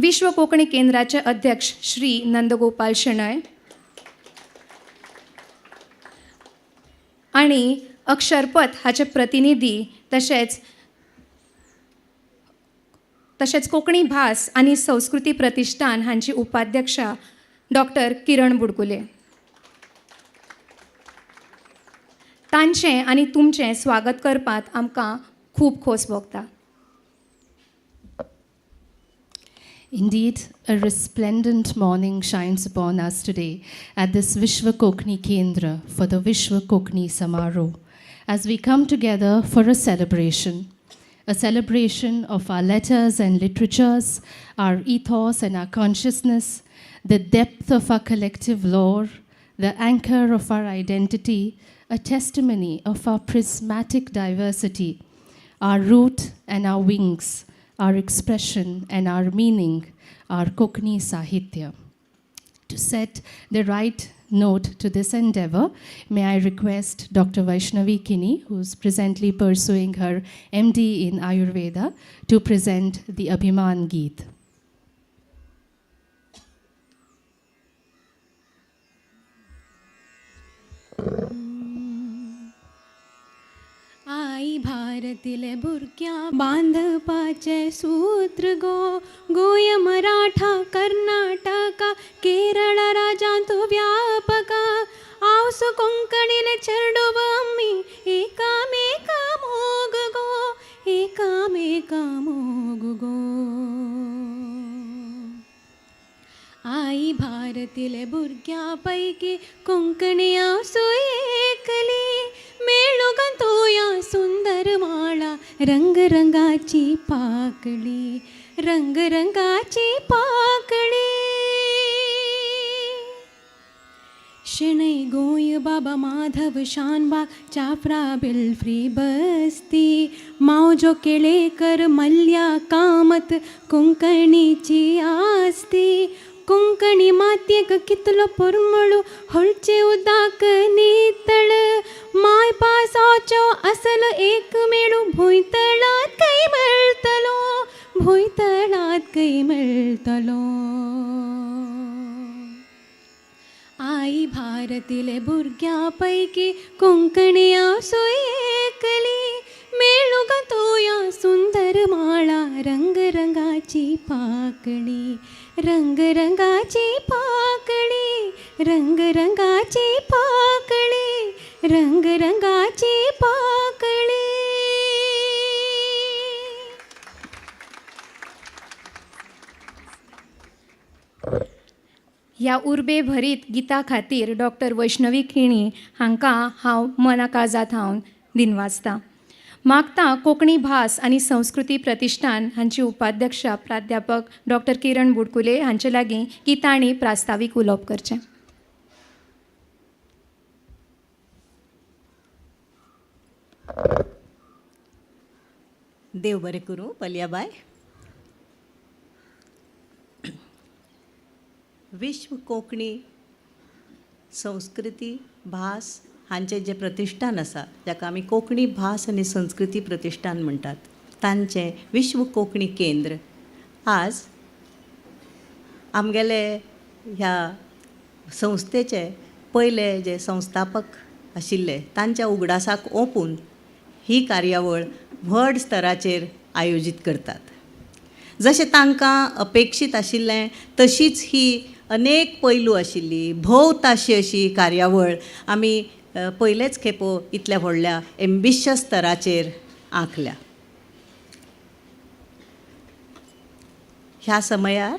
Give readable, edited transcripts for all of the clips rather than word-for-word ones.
विश्व कोंकणी केंद्राचे अध्यक्ष श्री नंदगोपाल शेणय आणि अक्षरपथ हाचे प्रतिनिधी तशेंच कोंकणी भास आनी संस्कृती प्रतिश्ठान हांची उपाध्यक्षा डॉक्टर किरण बुडकुले. तांचें आनी तुमचें स्वागत करपाक आमकां खूब खोस भोगता. Indeed, a resplendent morning shines upon us today at this Vishwa Konkani Kendra for the Vishwa Konkani Samaroh, as we come together for a celebration of our letters and literatures, our ethos and our consciousness, the depth of our collective lore, the anchor of our identity, a testimony of our prismatic diversity, our root and our wings, our expression and our meaning, our Konkani Sahitya. To set the right note to this endeavor, may I request Dr. Vaishnavi Kini, who is presently pursuing her MD in Ayurveda, to present the Abhiman Geet. आई भारतीले भुरग्या बांधपाचे सूत्र गो, गोय मराठा कर्नाटका केरळ राज्यांत व्यापका, आवसो कोंकणीले चेडव आम्ही एकामेका मोग गो, एकामेका मोग गो. आई भारतीले भुरग्या पैकी कोंकणी आवसो एकली, मेळुगन तोया सुंदर माळा रंगरंगाची पाकळी, रंगरंगाची पाकळी. शणै गोय बाबा माधव शानबाग चाफरा बिलफ्री बस्ती, मावजो केळेकर मल्ल्या कामत कोंकणीची आस्ती. कोंकणी मातयेक कितलो परमळू होळचे उदाक नितळ, माय पासाचो असल एक मेळू भुंयतळात कै मेळतलो, भुंयतळात कै मेळतलो. आई भारतीले भुरग्या पैकी कोंकणी आवसो एकली, मेळुग तोया सुंदर माळा रंगरंगाची पाकळी, रंगरंगाची पाकळी, रंगरंगाची पाकळी, रंगरंगाची पाकळी. ह्या उर्बे भरीत गिता खातीर डॉक्टर वैष्णवी खिणी हांकां हांव मना काळजांत हांव दिनवाजतां. मागता कोंकणी भास आनी संस्कृती प्रतिश्ठान हांची उपाध्यक्षा प्राध्यापक डॉक्टर किरण बुडकुले हांचे लागीं की तांणी प्रास्तावीक उलोवप करचें. देव बरें करूं पल्याबाय. विश्व कोंकणी संस्कृती भास हांचे जे प्रतिश्ठान आसा, जाका आमी कोंकणी भास आनी संस्कृती प्रतिश्ठान म्हणटात, तांचें विश्व कोंकणी केंद्र आज आमगेले ह्या संस्थेचे पयले जे संस्थापक आशिल्ले तांच्या उगडासाक ओंपून ही कार्यावळ व्हड स्तराचेर आयोजीत करतात. जशें तांकां अपेक्षीत आशिल्लें तशीच ही अनेक पैलू आशिल्ली भोवताशी अशी कार्यावळ आमी पयलेच खेपो इतल्या व्हडल्या एम्बिशियस स्तराचेर आंखल्या. ह्या समयार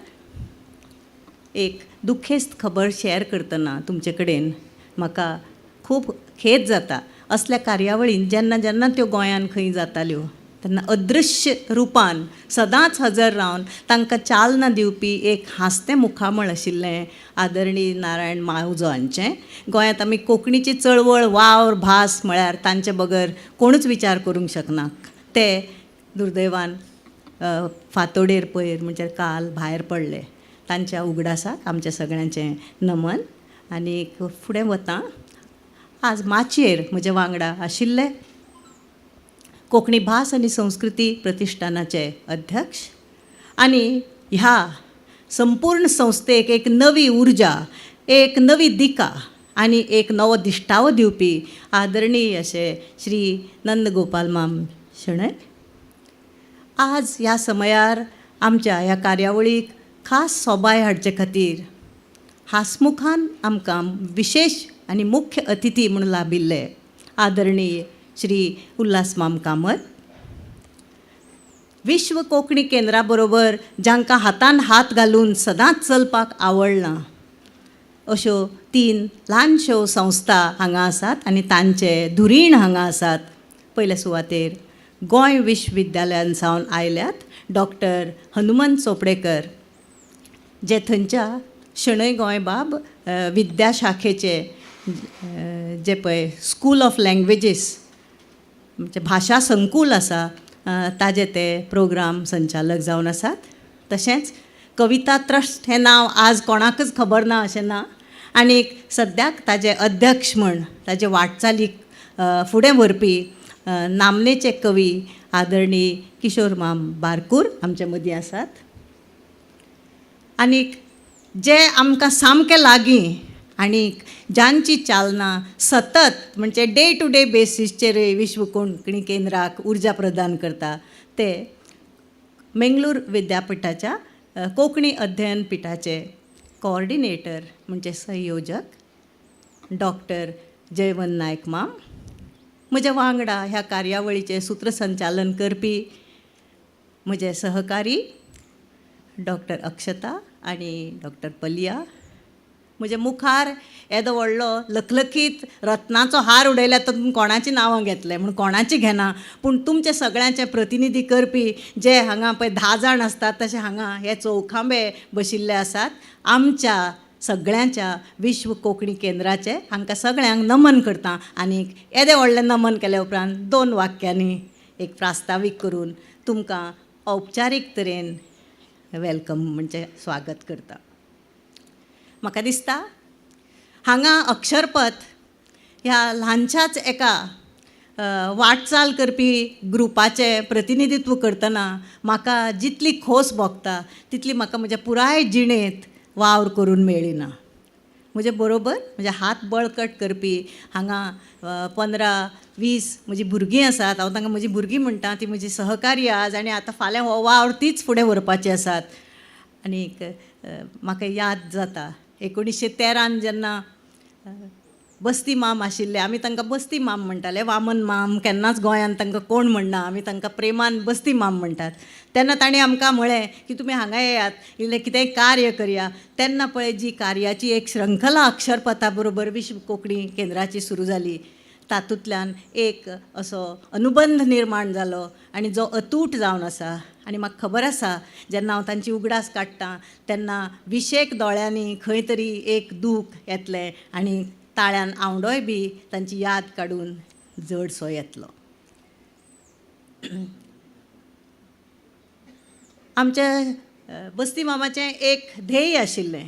एक दुखेस्त खबर शेअर करतना तुमचे कडेन म्हाका खूब खेद जाता. असल्या कार्यावळीन जेन्ना जेन्ना त्यो गोंयान खंय जाताल्यो तेन्ना अदृश्य रुपान सदांच हजर रावन तांकां चालना दिवपी एक हांसतें मुखामळ आशिल्लें आदरणीय नारायण मावजो हांचें. गोंयांत आमी कोंकणीची चळवळ वावर भास म्हळ्यार तांचे बगर कोणूच विचार करूंक शकना. ते दुर्दैवान फांतोडेर पयर म्हणजे काल भायर पडले. तांच्या उगडासाक आमच्या सगळ्यांचें नमन. आनी फुडें वता आज माचयेर म्हजे वांगडा आशिल्ले कोंकणी भास आनी संस्कृती प्रतिश्ठानाचे अध्यक्ष आनी ह्या संपूर्ण संस्थेक एक नवी उर्जा, एक नवी दिका आनी एक नवो दिश्टावो दिवपी आदरणीय अशे श्री नंदगोपाल माम शणै आज ह्या समयार आमच्या ह्या कार्यावळीक खास सोबाय हाडचे खातीर हासमुखान आमकां विशेष आनी मुख्य अतिथी म्हणून लाभिल्ले आदरणीय श्री उल्हास माम कामत. विश्व कोंकणी केंद्रा बरोबर जांकां हातान हात घालून सदांच चलपाक आवडना अश्यो 3 ल्हानश्यो संस्था हांगा आसात आनी तांचे धुरीण हांगा आसात. पयल्या सुवातेर गोंय विश्वविद्यालयान सावन आयल्यात डॉक्टर हनुमंत चोपडेकर, जे थंयच्या शणै गोंयबाब विद्याशाखेचे जे पळय स्कूल ऑफ लँग्वेजीस म्हणजे भाशा संकूल आसा ताजे ते प्रोग्राम संचालक जावन आसात. तशेंच कविता ट्रस्ट हें नांव आज कोणाकच खबर ना अशें ना आनी सद्याक ताजे अध्यक्ष म्हण ताजे वाटचालीक फुडें व्हरपी नामनेचे कवी आदरणीय किशोर माम बारकूर आमचे मदीं आसात. आनीक जे आमकां सामकें लागीं आनीक ज्यांची चालना सतत म्हणजे डे टू डे बेसीसचेर विश्व कोंकणी केंद्राक उर्जा प्रदान करता ते मेंगलोर विद्यापीठाच्या कोंकणी अध्ययन पिठाचे कोऑर्डिनेटर म्हणजे संयोजक डॉक्टर जयवंत नायक माम, म्हज्या वांगडा ह्या कार्यावळीचे सूत्रसंचालन करपी म्हजे सहकारी डॉक्टर अक्षता आनी डॉक्टर पलिया, म्हजे मुखार येदो व्हडलो लखलखीत रत्नाचो हार उडयल्यार तातूंत कोणाचीं नांवां घेतले म्हूण कोणाची घेना, पूण तुमचे सगळ्यांचे प्रतिनिधी करपी जे हांगा पळय 10 जाण आसतात तशे हांगा हे चौखांबे बशिल्ले आसात. आमच्या सगळ्यांच्या विश्व कोंकणी केंद्राचे हांकां सगळ्यांक नमन करता आनीक येदे व्हडलें नमन केले उपरांत 2 वाक्यांनी एक प्रास्तावीक करून तुमकां औपचारीक तरेन वेलकम म्हणजे स्वागत करता. म्हाका दिसता हांगा अक्षरपथ ह्या ल्हानशाच एका वाटचाल करपी ग्रुपाचें प्रतिनिधित्व करतना म्हाका जितली खोस भोगता तितली म्हाका म्हज्या पुराय जिणेंत वावर करून मेळ्ळी ना. म्हजे बरोबर म्हजे हात बळकट करपी हांगा 15-20 म्हजीं भुरगीं आसात. हांव तांकां म्हजीं भुरगीं म्हणटा, ती म्हजी सहकारी आज आनी आतां फाल्यां हो वावर तीच फुडें व्हरपाची आसात. आनीक म्हाका याद जाता 1913 जेन्ना बस्ती माम आशिल्ले, आमी तांकां बस्ती माम म्हणटाले, वामन माम केन्नाच गोंयांत तांकां कोण म्हणना, आमी तांकां प्रेमान बस्ती माम म्हणटात. तेन्ना ताणें आमकां म्हळें की तुमी हांगा येयात, इल्लें कितेंय कार्य करया. तेन्ना पळय जी कार्याची एक श्रंखला अक्षरपथा बरोबर विश्व कोंकणी केंद्राची सुरू जाली, तातूंतल्यान एक असो अनुबंध निर्माण जालो आनी जो अतूट जावन आसा. आनी म्हाका खबर आसा जेन्ना हांव तांची उगडास काडटां तेन्ना विशेक दोळ्यांनी खंय तरी एक दूख येतलें आनी ताळ्यान आवडोय बी तांची याद काडून जडसो येतलो. आमच्या बस्ती मामाचें एक ध्येय आशिल्लें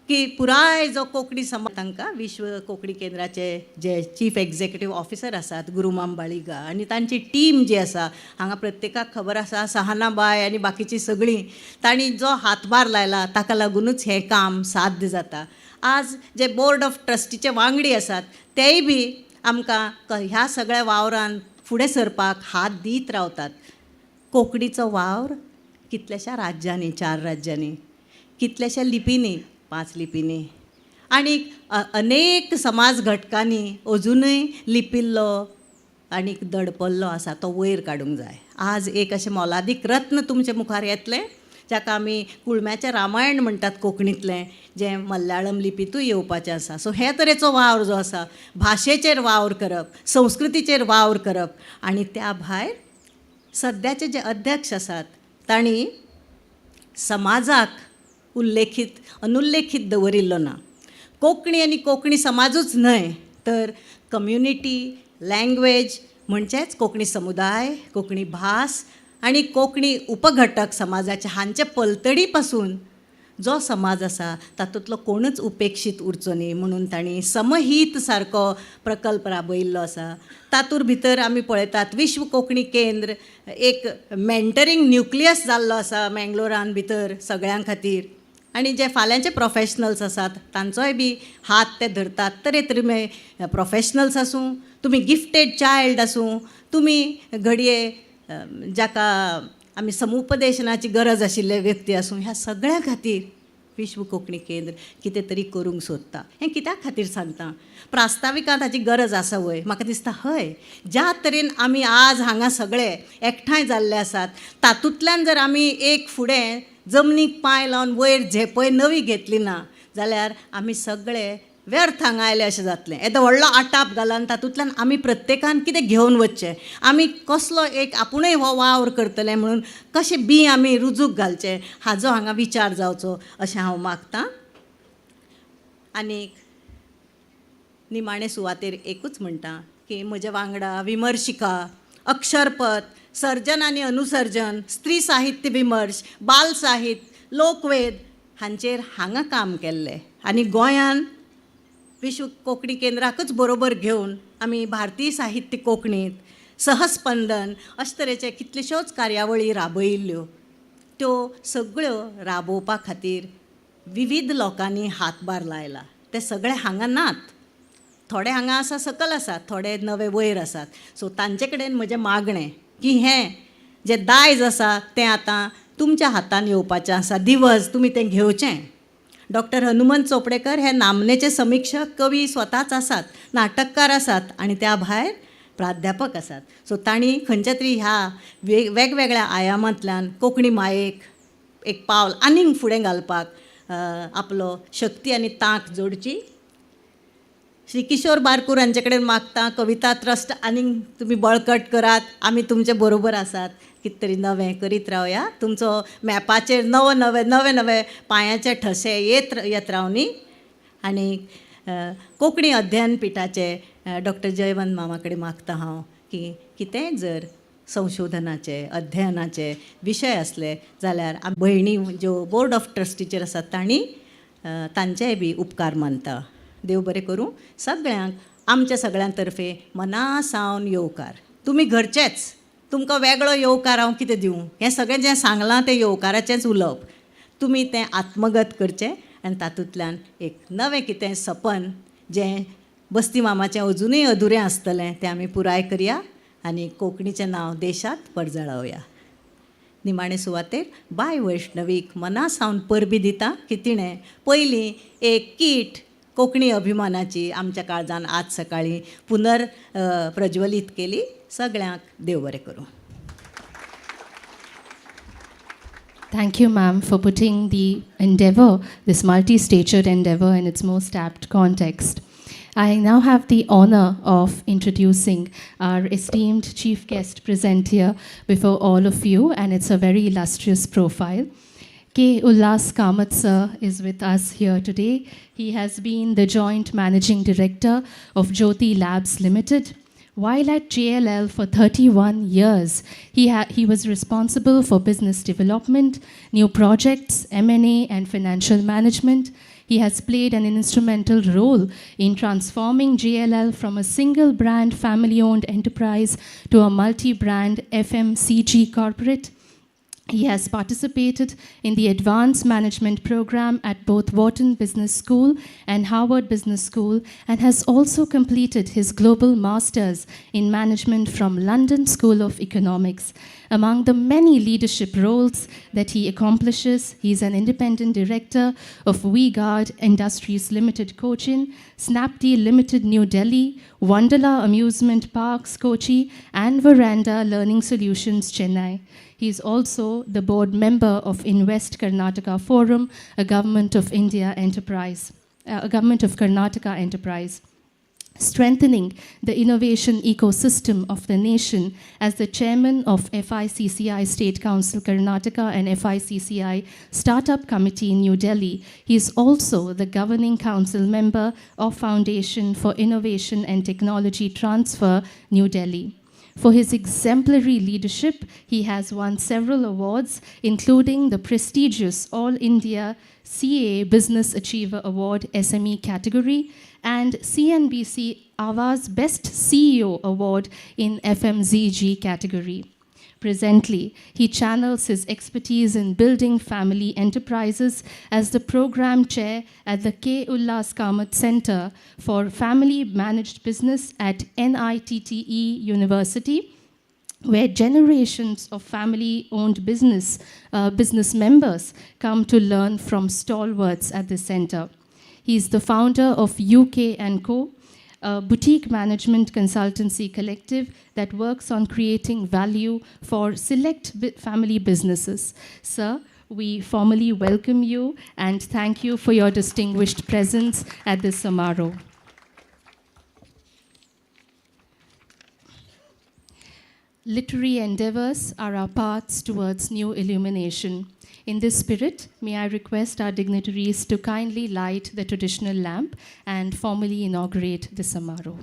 की पुराय जो कोंकणी समाज तांकां विश्व कोंकणी केंद्राचे जे चीफ एक्झिक्युटीव ऑफिसर आसात गुरुमाम बाळिगा आनी तांची टीम जी आसा, हांगा प्रत्येकाक खबर आसा सहानाबाय आनी बाकीची सगळीं, तांणी जो हातभार लायला ताका लागूनच हें काम साध्य जाता. आज जे बोर्ड ऑफ ट्रस्टीचे वांगडी आसात तेय बी आमकां ह्या सगळ्या वावरांत फुडें सरपाक हात दीत रावतात. कोंकणीचो वावर कितल्याशा राज्यांनी, 4 राज्यांनी, कितल्याशा लिपींनी, 5 लिपींनी आनी अनेक समाज घटकांनी अजुनूय लिपिल्लो आनी दडपल्लो आसा तो वयर काडूंक जाय. आज एक अशें मोलादीक रत्न तुमचे मुखार येतलें जाका आमी कुळम्याचें रामायण म्हणटात कोंकणींतलें, जें मल्याळम लिपीतूय येवपाचें आसा. सो हे तरेचो वावर जो आसा, भाशेचेर वावर करप, संस्कृतीचेर वावर करप आनी त्या भायर सद्याचे जे अध्यक्ष आसात तांणी समाजाक अनुल्लेखीत दवरिल्लो ना. कोंकणी आनी कोंकणी समाजूच न्हय तर कम्युनिटी, लँग्वेज म्हणजेच कोंकणी समुदाय, कोंकणी भास आनी कोंकणी उपघटक समाजाचे हांचे पलतडी पासून जो समाज आसा तातूंतलो कोणूच उपेक्षीत उरचो न्ही म्हणून तांणी समहीत सारको प्रकल्प राबयिल्लो आसा. तातूंत भितर आमी पळयतात विश्व कोंकणी केंद्र एक मेंटरींग न्युक्लियस जाल्लो आसा मँगलोरान भितर सगळ्यां खातीर. आनी जे फाल्यांचे प्रोफेशनल्स आसात तांचोय बी हात ते धरतात. तरेतरेचे प्रोफेशनल्स आसूं, तुमी गिफ्टेड चायल्ड आसूं, तुमी घडये जाका आमी समुपदेशनाची गरज आशिल्ले व्यक्ती आसूं, ह्या सगळ्या खातीर विश्व कोंकणी केंद्र कितें तरी करूंक सोदता. हें कित्याक खातीर सांगता? प्रास्ताविकांत हाची गरज आसा वय. म्हाका दिसता हय, ज्या तरेन आमी आज हांगा सगळे एकठांय जाल्ले आसात तातूंतल्यान जर आमी एक फुडें जमनीक पांय लावन वयर झेपय नवी घेतली ना जाल्यार आमी सगळे व्यर्थ हांगा आयले अशें जातलें. येदो व्हडलो आटाप घालन तातूंतल्यान आमी प्रत्येकान कितें घेवन वचचें, आमी कसलो एक आपुणूय हो वावर करतले म्हणून कशें बी आमी रुजूक घालचें हाजो हांगा विचार जावचो अशें हांव मागतां. आनीक निमाणे सुवातेर एकूच म्हणटा की म्हजे वांगडा विमर्शिका, अक्षरपथ, सर्जन आनी अनुसर्जन, स्त्री साहित्य विमर्श, बाल साहित्य, लोकवेद हांचेर हांगा काम केल्लें. आनी गोंयान विश्व कोंकणी केंद्राकच बरोबर घेवन आमी भारतीय साहित्य कोंकणींत, सहस्पंदन अशे तरेचे कितल्योश्योच कार्यावळी राबयिल्ल्यो. त्यो सगळ्यो राबोवपा खातीर विविध लोकांनी हातभार लायला. ते सगळे हांगा नात. थोडे हांगा आसा सकल आसात, थोडे नवे वयर आसात. सो तांचे कडेन म्हजें मागणें की हें जें दायज आसा तें आतां तुमच्या हातान येवपाचें आसा. दिवस तुमी तें घेवचें. डॉक्टर हनुमंत चोपडेकर हे नामनेचे समीक्षक कवी स्वताच आसात, नाटककार आसात आनी त्या भायर प्राध्यापक आसात. सो तांणी खंयच्या तरी ह्या वेगवेगळ्या आयामांतल्यान कोंकणी मायेक एक पावल आनीक फुडें घालपाक आपलो शक्ती आनी तांक जोडची. श्री किशोर बारकूर हांचे कडेन मागता कविता ट्रस्ट आनीक तुमी बळकट करात. आमी तुमचे बरोबर आसात. कितें तरी नवें करीत रावया. तुमचो मॅपाचेर नवे नवे पांयाचे ठसे येत रावनी. आनी कोंकणी अध्ययन पिठाचे डॉक्टर जयवंत मामा कडेन मागता हांव की कितेंय जर संशोधनाचे अध्ययनाचे विशय असले जाल्यार भयणी ज्यो बोर्ड ऑफ ट्रस्टीचेर आसात तांचेय बी उपकार मानता. देव बरें करूं सगळ्यांक. आमच्या सगळ्यां तर्फे मना सावन येवकार. तुमी घरचेच. तुमकां वेगळो येवकार हांव कितें दिवं? हें सगळें जें सांगलां तें येवकाराचेंच उलोवप. तुमी तें आत्मगत करचें आनी तातूंतल्यान एक नवें कितें सपन जें बस्ती मामाचें अजुनूय अधुरें आसतलें तें आमी पुराय करया आनी कोंकणीचें नांव देशांत परजळावया. निमाणे सुवातेर बाय वैष्णवीक मना सावन परबी दिता की तिणें पयलीं एक कीट कोंकणी अभिमानाची आमच्या काळजान आज सकाळी प्रज्वलीत केली. सगळ्यांक देव बरें करूं. Thank you, ma'am, for putting the endeavor, this multi-statured endeavor, in its most apt context. I now have the honor of introducing our esteemed chief guest present here before all of you, and it's a very illustrious profile. K. Ullas Kamath sir is with us here today. He has been the joint managing director of Jyoti Labs Limited. While at JLL for 31 years, he was responsible for business development, new projects, M&A, and financial management. He has played an instrumental role in transforming JLL from a single brand family-owned enterprise to a multi-brand FMCG corporate. He has participated in the advanced management program at both Wharton Business School and Harvard Business School, and has also completed his global masters in management from London School of Economics. Among the many leadership roles that he accomplishes, he is an independent director of WeGuard Industries Limited Cochin, Snapdeal Limited New Delhi, Wonderla Amusement Parks Kochi, and Veranda Learning Solutions Chennai. He is also the board member of Invest Karnataka Forum, a Government of Karnataka enterprise. Strengthening the innovation ecosystem of the nation as the chairman of FICCI State Council Karnataka and FICCI Startup Committee in New Delhi. He is also the governing council member of Foundation for Innovation and Technology Transfer, New Delhi. For his exemplary leadership, he has won several awards, including the prestigious All India CA Business Achiever Award SME category and CNBC Awaz Best CEO Award in FMCG category. Presently, he channels his expertise in building family enterprises as the program chair at the K. Ullas Kamath Center for Family Managed Business at NITTE University, where generations of family-owned business members come to learn from stalwarts at the center. He is the founder of UK & Co., a boutique management consultancy collective that works on creating value for select family businesses. Sir, we formally welcome you and thank you for your distinguished presence at this Samaroh. Literary endeavors are our paths towards new illumination. In this spirit, may I request our dignitaries to kindly light the traditional lamp and formally inaugurate the Samaroh.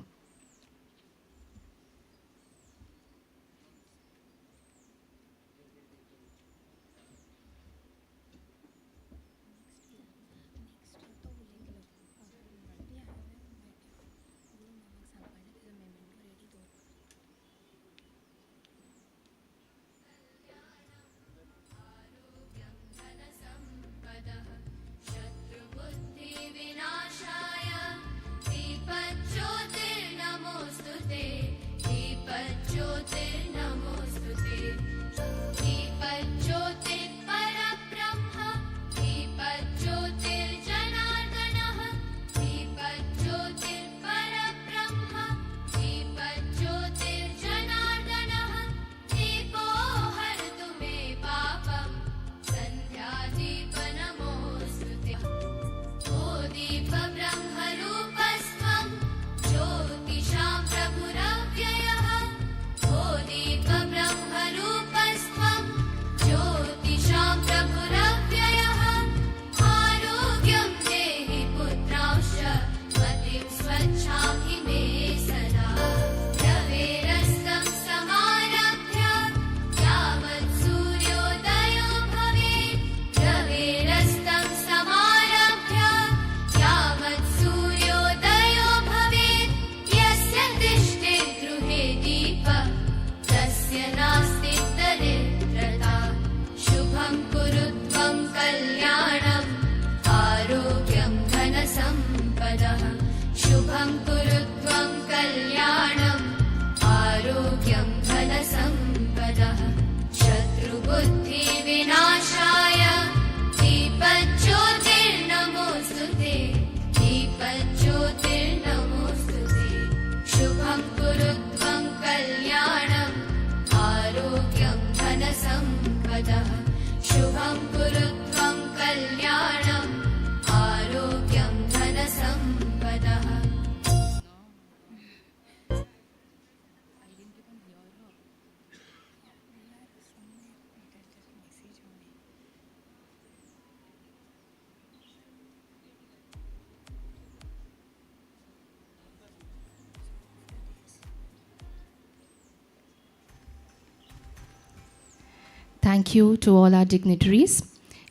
Thank you to all our dignitaries.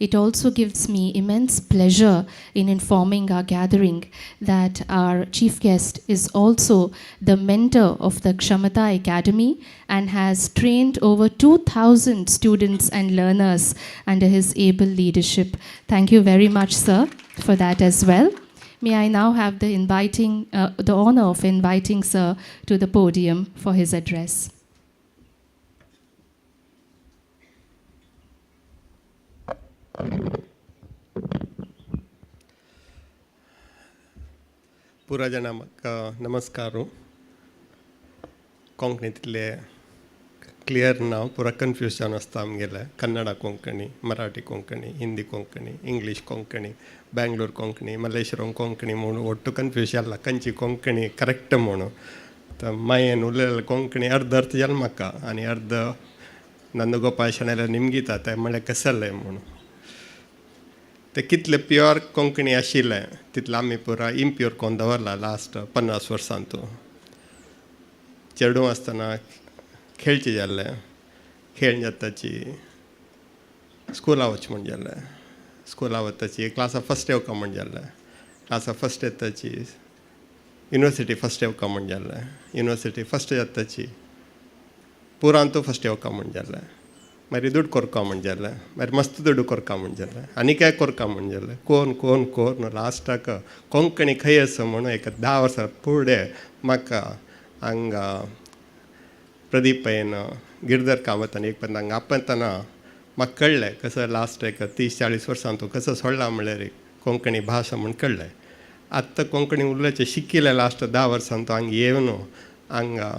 It also gives me immense pleasure in informing our gathering that our chief guest is also the mentor of the Kshamata Academy and has trained over 2,000 students and learners under his able leadership. Thank you very much, sir, for that as well. May I now have the honor of inviting sir to the podium for his address. ಪೂರ ಜನಕ್ಕೆ ನಮಸ್ಕಾರ. ಕೊಂಕಣಿतले clear नाव पूरा confusion आसता आमगेले. Kannada Konkani, Marathi Konkani, Hindi Konkani, English Konkani, Bangalore Konkani, मलेशियम Konkani म्हणून ಒಟ್ಟು confuse जाला Kanchi Konkani correct म्हणून. तर मायेन उलयलें कोंकणी अर्ध जल्मಕ್ಕ आनी अर्ध नंदगोपाळ भाशण निमगीता ते म्हणलें कसलें म्हणून. ते कितले प्युअर कोंकणी आशिल्लें तितलें आमी पुरा इम्प्युअर कोन्न दवरला लास्ट 50 वर्सांतू. चेडूं आसतना खेळचे जाल्ले खेळ जाताची स्कुला वच म्हण जाल्ले स्कुला वताची क्लासा फर्स्ट येवका म्हण जाल्ले क्लासा फर्स्ट येताची युनिवर्सिटी फर्स्ट येवका म्हण जाल्ले युनिवर्सिटी फर्स्ट जाताची पुरांतू फर्स्ट येवका म्हण जाल्ले मागीर दूड कोरका म्हण जाल्ले मागीर मस्त दुडू कोरका म्हण जाल्ले आनी काय कोरका म्हण जाल्ले कोण कोण कोण लास्टाक कोंकणी खंय आसा म्हणून एक 10 वर्सां फुडें म्हाका हांगा प्रदीप पयन गिरधर कामत आनी एक हांगा आपयतना म्हाका कळ्ळें कसं लास्ट एक 30-40 वर्सां तूं कसो सोडला म्हणल्यार कोंकणी भाशा म्हूण कळ्ळें आत्तां कोंकणी उलयचें शिकिल्लें लास्ट 10 वर्सां तूं हांगा येवन हांगा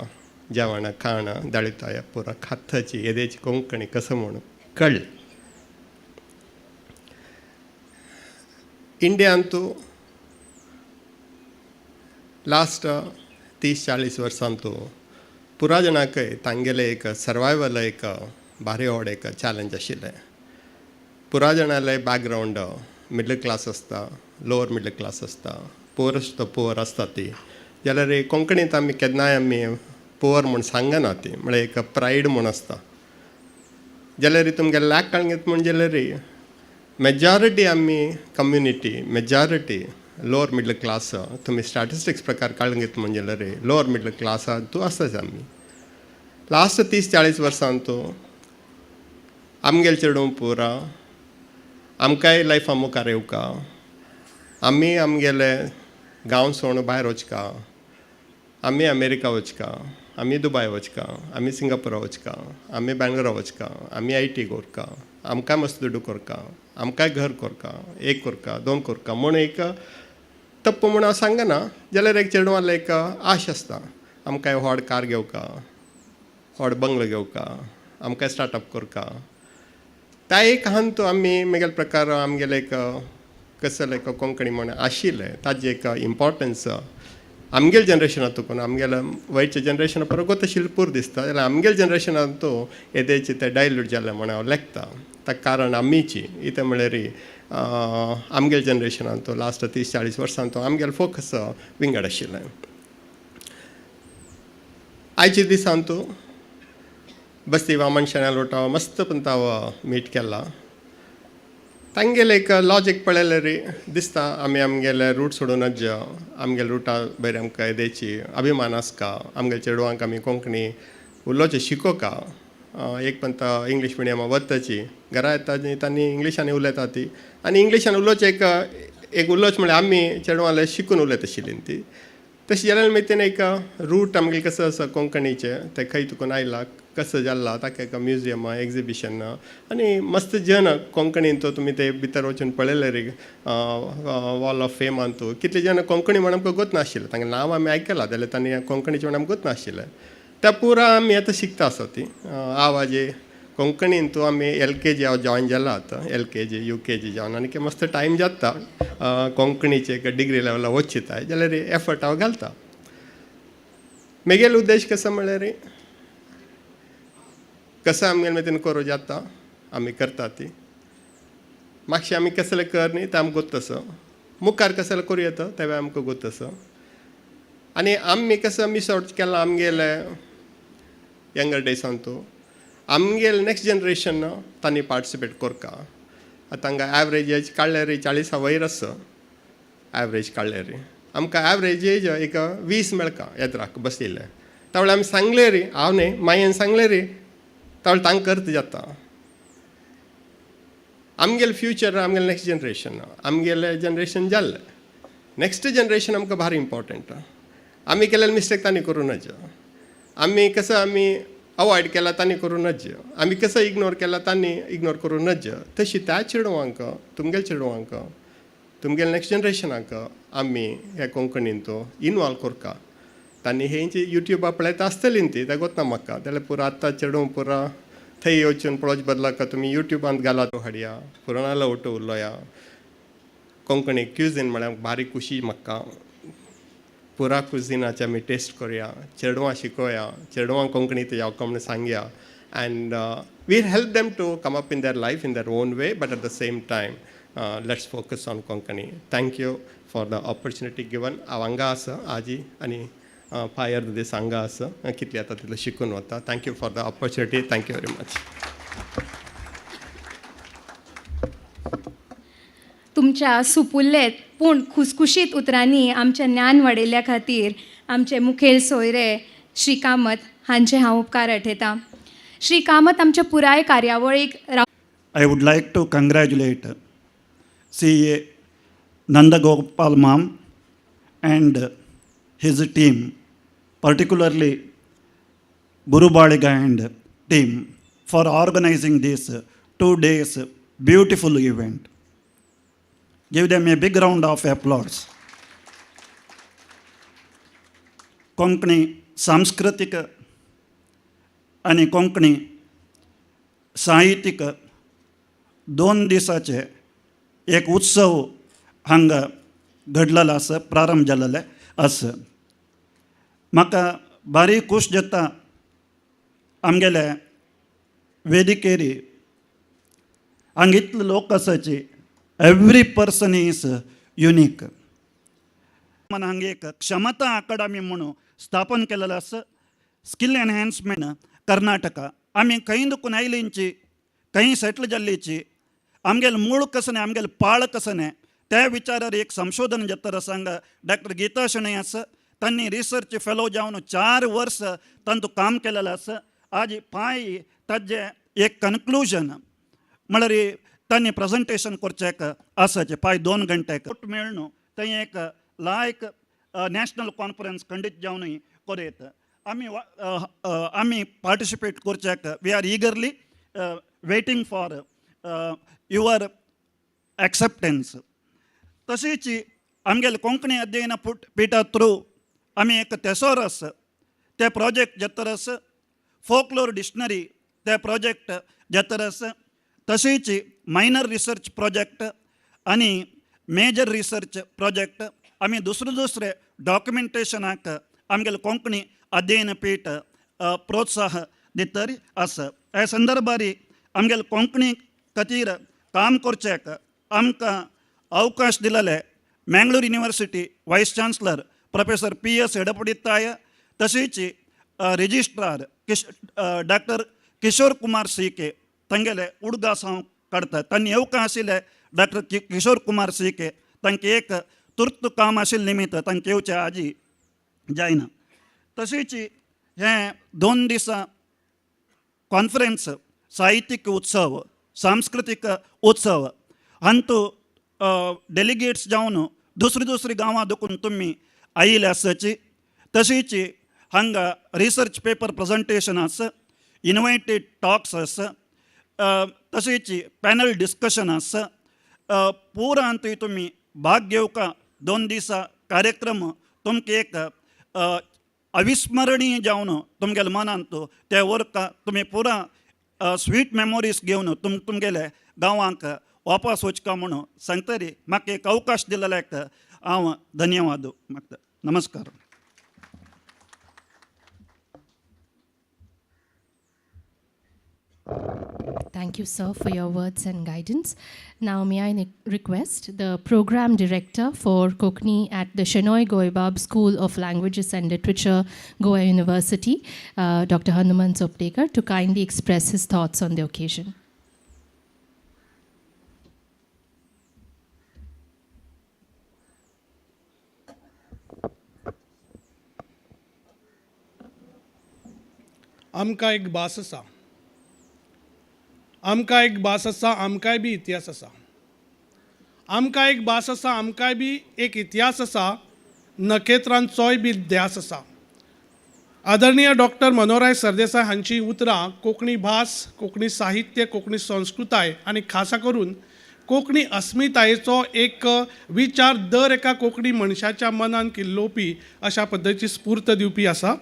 जेवणां खाणां दाळिताया पुरा खाताची येदेची कोंकणी कसं म्हणून कळ्ळें इंडियान तूं लास्ट 30-40 वर्सां तूं पुरा जाणांकय तांगेलें एक सर्वायवल एक भारी व्हड एक चॅलेंज आशिल्लें पुरा जाणांले बॅकग्रावंड मिडल क्लास आसता लोवर मिडल क्लास आसता पोरस्ट तो पुअर आसता ती जाल्यार कोंकणींत आमी केन्नाय आमी पुअर म्हूण सांगना ती म्हळ्यार एक प्रायड म्हूण आसता जाल्यार तुमगे लॅक काळगेत म्हण जाल्यार मेजॉरिटी आमी community majority lower middle class तुमी स्टॅटिस्टिक्स प्रकार काळगेत म्हण जाल्यार लोअर मिडल क्लासांत तूं आसताच आमी लास्ट 30-40 वर्सां तूं आमगेल चेडूं पुरा आमकांय लायफा मुखार येवका आमी आमगेले गांव सोडून भायर वचका आमी अमेरिका वचका आमी दुबय वचका आमी सिंगापुरा वचका आमी बेंगलोरा वचका आमी IT कोरका आमकां मस्त दुडू कोरका आमकांय घर कोरका एक कोरका 2 कोरका म्हूण एक तप्प म्हूण हांव सांगना जाल्यार एक चेडवांले एक आश आसता आमकांय व्हड कार घेवका व्हड बंगलो घेवका आमकांय स्टार्टअप कोरका त्या एक हांतू आमी म्हगेले प्रकार आमगेले एक कसले एक कोंकणी म्हण आशिल्लें ताजें एक इम्पॉर्टन्स आमगेल जनरेशनांत तुकून आमगेल्या वयच्या जनरेशना परस तशी पूर दिसता जाल्यार आमगेल जनरेशनांत तूं येदेची ते डायल्यूट जालें म्हण हांव लेखता ताका कारण आमीची इतें म्हळ्यार आमगेल जनरेशनांत तूं लास्ट 30-40 वर्सां तूं आमगेलें फोकस विंगड आशिल्लें आयच्या दिसान तूं बस्ती वामन शेण्या लोटाव मस्त पंताव मीट केला तांगेले एक लॉजीक पळयल्यार दिसता आमी आमगेले रूट सोडूनच आमगेले रुटा भायर आमकां येदेची अभिमान आसका आमगे चेडवांक आमी कोंकणी उलोवचें शिकोवका एक पंत इंग्लीश मिडियमा वताची घरा येता तांणी इंग्लिशांनी उलयता ती आनी इंग्लिशान उलोवचें एक उलोवचें म्हळ्यार आमी चेडवांले शिकून उलयत आशिल्लीं ती तशें जाल्यार मागीर एक रूट आमगेलें कसो आसा कोंकणीचें तें खंय तुकून आयला कसं जाल्ला ताका एक म्युजियमा एग्जिबिशन आनी मस्त जन कोंकणीन तो तुमी ते भितर वचून पळयल्यार वॉल ऑफ फेमान तूं कितले जन कोंकणी म्हण आमकां गोत नाशिल्लें तांगे नांव आमी आयकलां जाल्यार तांणी कोंकणीचें म्हण आमकां गोत नाशिल्लें त्या पुरा आमी आतां शिकता आसा ती आवाजे कोंकणीन तूं आमी LKG हांव जॉयन जाला आतां LKG UKG जावन आनी मस्त टायम जाता कोंकणीचे एक डिग्री लेवला वचीताय जाल्यार एफर्ट हांव घालता म्हगेलो उद्देश कसो म्हळ्यार कसं आमगेले मेतीन करूं जाता आमी करता ती मातशें आमी कसलें कर न्ही तें आमकां गोत तसो मुखार कसलें करूं येता तें आमकां गोत तसो आनी आमी कसो मिस आउट केला आमगेले यंगर डेसान तूं आमगेले नेक्स्ट जनरेशन तांणी पार्टिसिपेट कोरका आतां हांगा एवरेज एज काडल्यार 40 वयर आसा एवरेज काडल्यार आमकां एवरेज एज एक 20 मेळका येद्राक बसयले त्या वेळार आमी सांगले रे हांव न्ही मायेन सांगले रे त्या वेळार तांकां अर्थ जाता आमगेलें फ्युचर आमगेलें नेक्स्ट जनरेशन आमगेलें जनरेशन जाल्लें नेक्स्ट जनरेशन आमकां भारी इम्पॉर्टंट आमी केलेले मिस्टेक तांणी करूं नज आमी कसो आमी अवॉयड केला तांणी करूं नज आमी कसो इग्नोर केला तांणी इग्नोर करूं नज तशी त्या चेडवांक तुमगेल्या चेडवांक तुमगेल्या नेक्स्ट जनरेशनाक आमी ह्या कोंकणीन तो इनवॉल्व कोरका तांणी हेंची युट्यूबा पळयता आसतलीं ती तें गोतना म्हाका जाल्यार पुरो आतां चेडूं पुरा थंय वचून पळोवचे बदलाक तुमी युट्यूबांत घाला हाडया पुराणालो ओटो उलोया कोंकणी क्युझीन म्हळ्यार भारी खुशी म्हाका पुरा कुझिनाचे आमी टेस्ट करुया चेडवां शिकोया चेडवां कोंकणी ते येवका म्हणून सांगया and will help them to come up in their life in their own way but at the same time let's focus on Konkani thank you for the opportunity given हांव हांगा आसा आजी आनी फायर दीस हांगा आसा कितली आता तितलें शिकून वता. Thank you for the opportunity. Thank you very much. तुमच्या सुपुल्लेत पूण खुसखुशीत उतरांनी आमचें ज्ञान वाडयल्ल्या खातीर आमचे मुखेल सोयरे श्री कामत हांचे हांव उपकार आठयतां. श्री कामत आमच्या पुराय कार्यावळीक I would like to congratulate CA Nandagopal Mam and his team, particularly Guru Baliga and team, for organizing this 2 days beautiful event. Give them a big round of applause. Konkani सांस्कृतिक आणि कोंकणी साहित्यिक 2 दिसाचे एक उत्सव हांगा घडलेलो आसा, प्रारंभ जाल्लो आसा. म्हाका भारी खूश जाता आमगेले वेदिकेरी हांगा इतले लोक आसाचे. Every person is unique. मन हांगा एक क्षमता अकादमी म्हणून स्थापन केलेलो आसा. Skill enhancement Karnataka. आमी खंय दुखून आयलींची, खंय सेटल जाल्लीची, आमगेले मूळ कसं न्ही, आमगेले पाळ कसं न्ही, त्या विचारार एक संशोधन जाता सांगा डॉक्टर गीता शणै आसा. तांणी रिसर्च फेलो जावन 4 वर्स तांतू काम केलेलें आसा. आज पांय ताजे एक कन्क्लूजन म्हळ्यार तांणी प्रेजेंटेशन करचें आसाचें पांय 2 घंटेक मेळून थंय एक लायक नॅशनल कॉन्फरन्स खंडीत जावनूय करयत. आमी पार्टिसिपेट करचेक we are eagerly waiting for your acceptance. तशीच आमगेले कोंकणी अध्ययन पिठा थ्रू आमी एक थेसोरस ते प्रोजेक्ट जेतरस, फोकलोर डिक्शनरी ते प्रोजेक्ट जेतरस, तशीच मायनर रिसर्च प्रोजेक्ट आणि मेजर रिसर्च प्रोजेक्ट आमी दुसरे डॉक्युमेंटेशनाक आमगेले कोंकणी अध्ययन पीठ प्रोत्साह दितर आसा. ह्या संदर्भार आमगेले कोंकणी खातीर काम करचेक आमकां अवकाश दिलेले Mangalore university vice chancellor professor PS एडपडिताय, तशीच registrar doctor Kishore Kumar CK तांगेले उडगास हांव काडटा. तांणी येवंक आशिल्ले डॉक्टर किशोर कुमार CK, तांकां एक तुर्त काम आशिल्ले निमित्त तांकां येवचें आजी जायना. तशीच हे 2 दिसां कॉन्फरन्स साहित्यिक उत्सव, सांस्कृतिक उत्सव हांतू डेलिगेट्स जावन दुसरी गांवां देखून तुमी आयिल्ले आसाची. तशीच हांगा रिसर्च पेपर प्रेजेंटेशन आसा, इनवायटेड टॉक्स आसा, तशीच पॅनल डिस्कशन आसा. पुरा हांतूय तुमी भाग घेवका 2 दिसा कार्यक्रम तुमकां एक अविस्मरणीय जावन तुमगेले मनांत ते व्हरता. तुमी पुरा स्वीट मेमोरीज घेवन तुमगेले गांवांक वापस वचका म्हणून सांगतरी म्हाका एक अवकाश दिलेल्याक हांव धन्यवाद मागता. नमस्कार. Thank you, sir, for your words and guidance. Now, may I request the program director for Konkani at the Shenoy Goibab School of Languages and Literature, Goa University, Dr. Hanuman Soptekar, to kindly express his thoughts on the occasion. आमकां एक भास आसा, आमकां एक भास आसा, आमकांय बी इतिहास आसा. आमकां एक भास आसा, आमकांय बी एक इतिहास आसा, नखेत्रांचोय बी ध्यास आसा. आदरणीय डॉक्टर मनोहरराय सरदेसाय हांची उतरां कोंकणी भास, कोंकणी साहित्य, कोंकणी संस्कृताय आनी खासा करून कोंकणी अस्मितायेचो एक विचार दर एका कोंकणी मनशाच्या मनान किल्लोवपी अशा पद्दतीची स्फूर्त दिवपी आसा.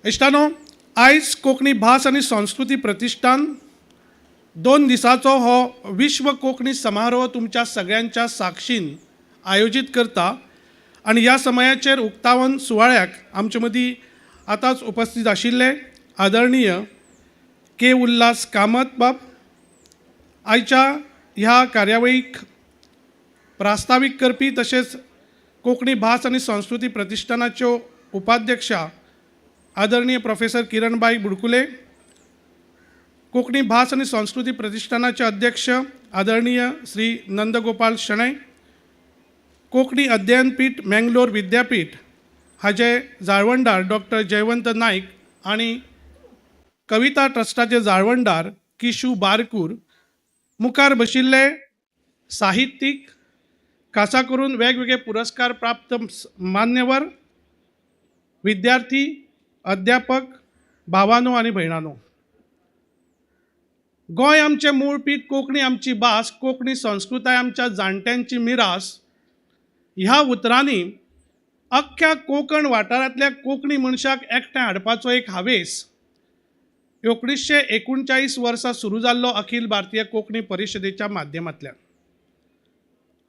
इश्टानो, आयज कोंकणी भास आनी संस्कृती प्रतिश्ठान 2 दिसाचो हो विश्व कोंकणी समारोह तुमच्या सगळ्यांच्या साक्षीन आयोजीत करता. आनी ह्या समयाचेर उक्तावण सुवाळ्याक आमचे मदीं आतांच उपस्थित आशिल्ले आदरणीय के. उल्हास कामत बाब, आयच्या ह्या कार्यावळीक प्रास्तावीक करपी तशेंच कोंकणी भास आनी संस्कृती प्रतिश्ठानाच्यो उपाध्यक्षा आदरणीय प्रोफेसर किरणबाई बुडकुले, कोंकणी भास आनी संस्कृती प्रतिश्ठानाचे अध्यक्ष आदरणीय श्री नंदगोपाल शणै, कोंकणी अध्ययनपीठ मंगलोर विद्यापीठ हाजे जाळवणदार डॉक्टर जयवंत नाईक आणि कविता ट्रस्टाचे जाळवणदार किशू बारकूर, मुखार बशिल्ले साहित्यीक, खासा करून वेगवेगळे पुरस्कार प्राप्त मान्यवर, विद्यार्थी, अध्यापक, भावांनो आनी भयणांनो, गोंय आमचें मूळ पीठ, कोंकणी आमची भास, कोंकणी संस्कृताय आमच्या जाणट्यांची मिरास ह्या उतरांनी अख्ख्या कोंकण वाठारांतल्या कोंकणी मनशाक एकठांय हाडपाचो एक हावेस 1939 वर्सा सुरू जाल्लो अखिल भारतीय कोंकणी परिशदेच्या माध्यमांतल्यान.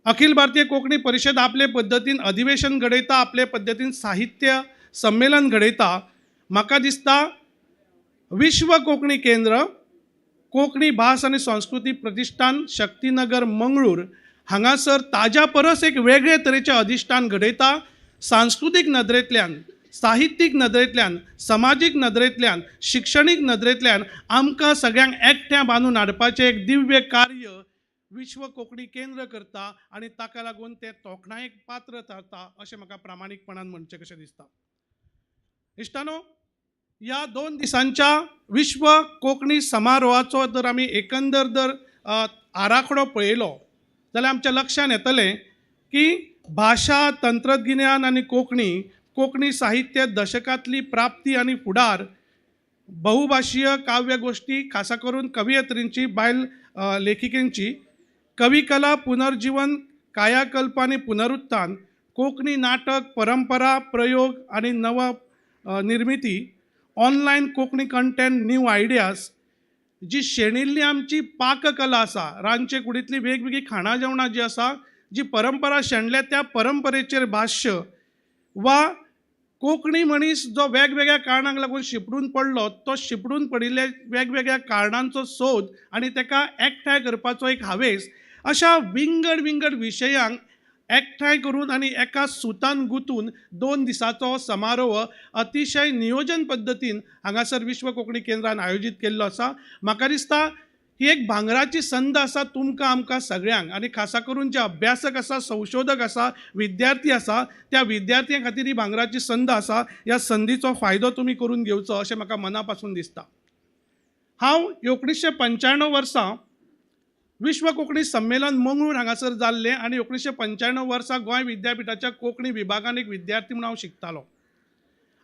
अखिल भारतीय कोंकणी परिशद आपले पद्दतीन अधिवेशन घडयता, आपले पद्दतीन साहित्य संमेलन घडयता. म्हाका दिसता विश्व कोंकणी केंद्र, कोंकणी भास आनी संस्कृती प्रतिश्ठान, शक्तीनगर मंगळूर हांगासर ताज्या परस एक वेगळे तरेचें अधिश्ठान घडयता. सांस्कृतीक नदरेंतल्यान, साहित्यीक नदरेंतल्यान, समाजीक नदरेंतल्यान, शिक्षणीक नदरेंतल्यान आमकां सगळ्यांक एकठ्या बांदून हाडपाचें एक दिव्य कार्य विश्व कोंकणी केंद्र करता आनी ताका लागून तें तोखणायेक पात्र थारता अशें म्हाका प्रामाणीकपणान म्हणचें कशें दिसता. इश्टानो, ह्या 2 दिसांच्या विश्व कोंकणी समारोहाचो जर आमी एकंदर जर आराखडो पळयलो जाल्यार आमच्या लक्षांत येतलें की भाशा, तंत्रज्ञान आनी कोंकणी साहित्य दशकांतली प्राप्ती आनी फुडार, बहुभाशीय काव्य गोष्टी, खासा करून कवयित्रींची, बायल लेखिकेंची, कविकला पुनर्जीवन, कायाकल्प आनी पुनरुत्थान, कोंकणी नाटक, परंपरा, प्रयोग आनी नव निर्मिती, online Konkani content, new ideas, जी शेणिल्ली आमची पाककला आसा, रांदचे कुडींतली वेगवेगळी खाणां जेवणां जी आसा, जी परंपरा शेणल्या त्या परंपरेचेर भाश्य, वा कोंकणी मनीस जो वेगवेगळ्या कारणांक लागून शिपडून पडलो, तो शिपडून पडिल्ल्या वेगवेगळ्या कारणांचो सोद आनी ताका एकठांय करपाचो एक हावेस, अशा विंगड विशयांक एकठांय करून आनी एका सुतान गुंतून 2 दिसांचो समारोह अतिशय नियोजन पद्दतीन हांगासर विश्व कोंकणी केंद्रान आयोजीत केल्लो आसा. म्हाका दिसता ही एक भांगराची संद आसा तुमकां आमकां सगळ्यांक, आनी खासा करून जे अभ्यासक आसा, संशोधक आसा, विद्यार्थी आसा, त्या विद्यार्थ्यां खातीर ही भांगराची संद आसा. ह्या संदीचो फायदो तुमी करून घेवचो अशें म्हाका मना पासून दिसता. हांव 1995 वर्सा विश्व कोंकणी संमेलन मंगळूर हांगासर जाल्लें आनी 1995 वर्सा गोंय विद्यापीठाच्या कोंकणी विभागान एक विद्यार्थी म्हणून हांव शिकतालो.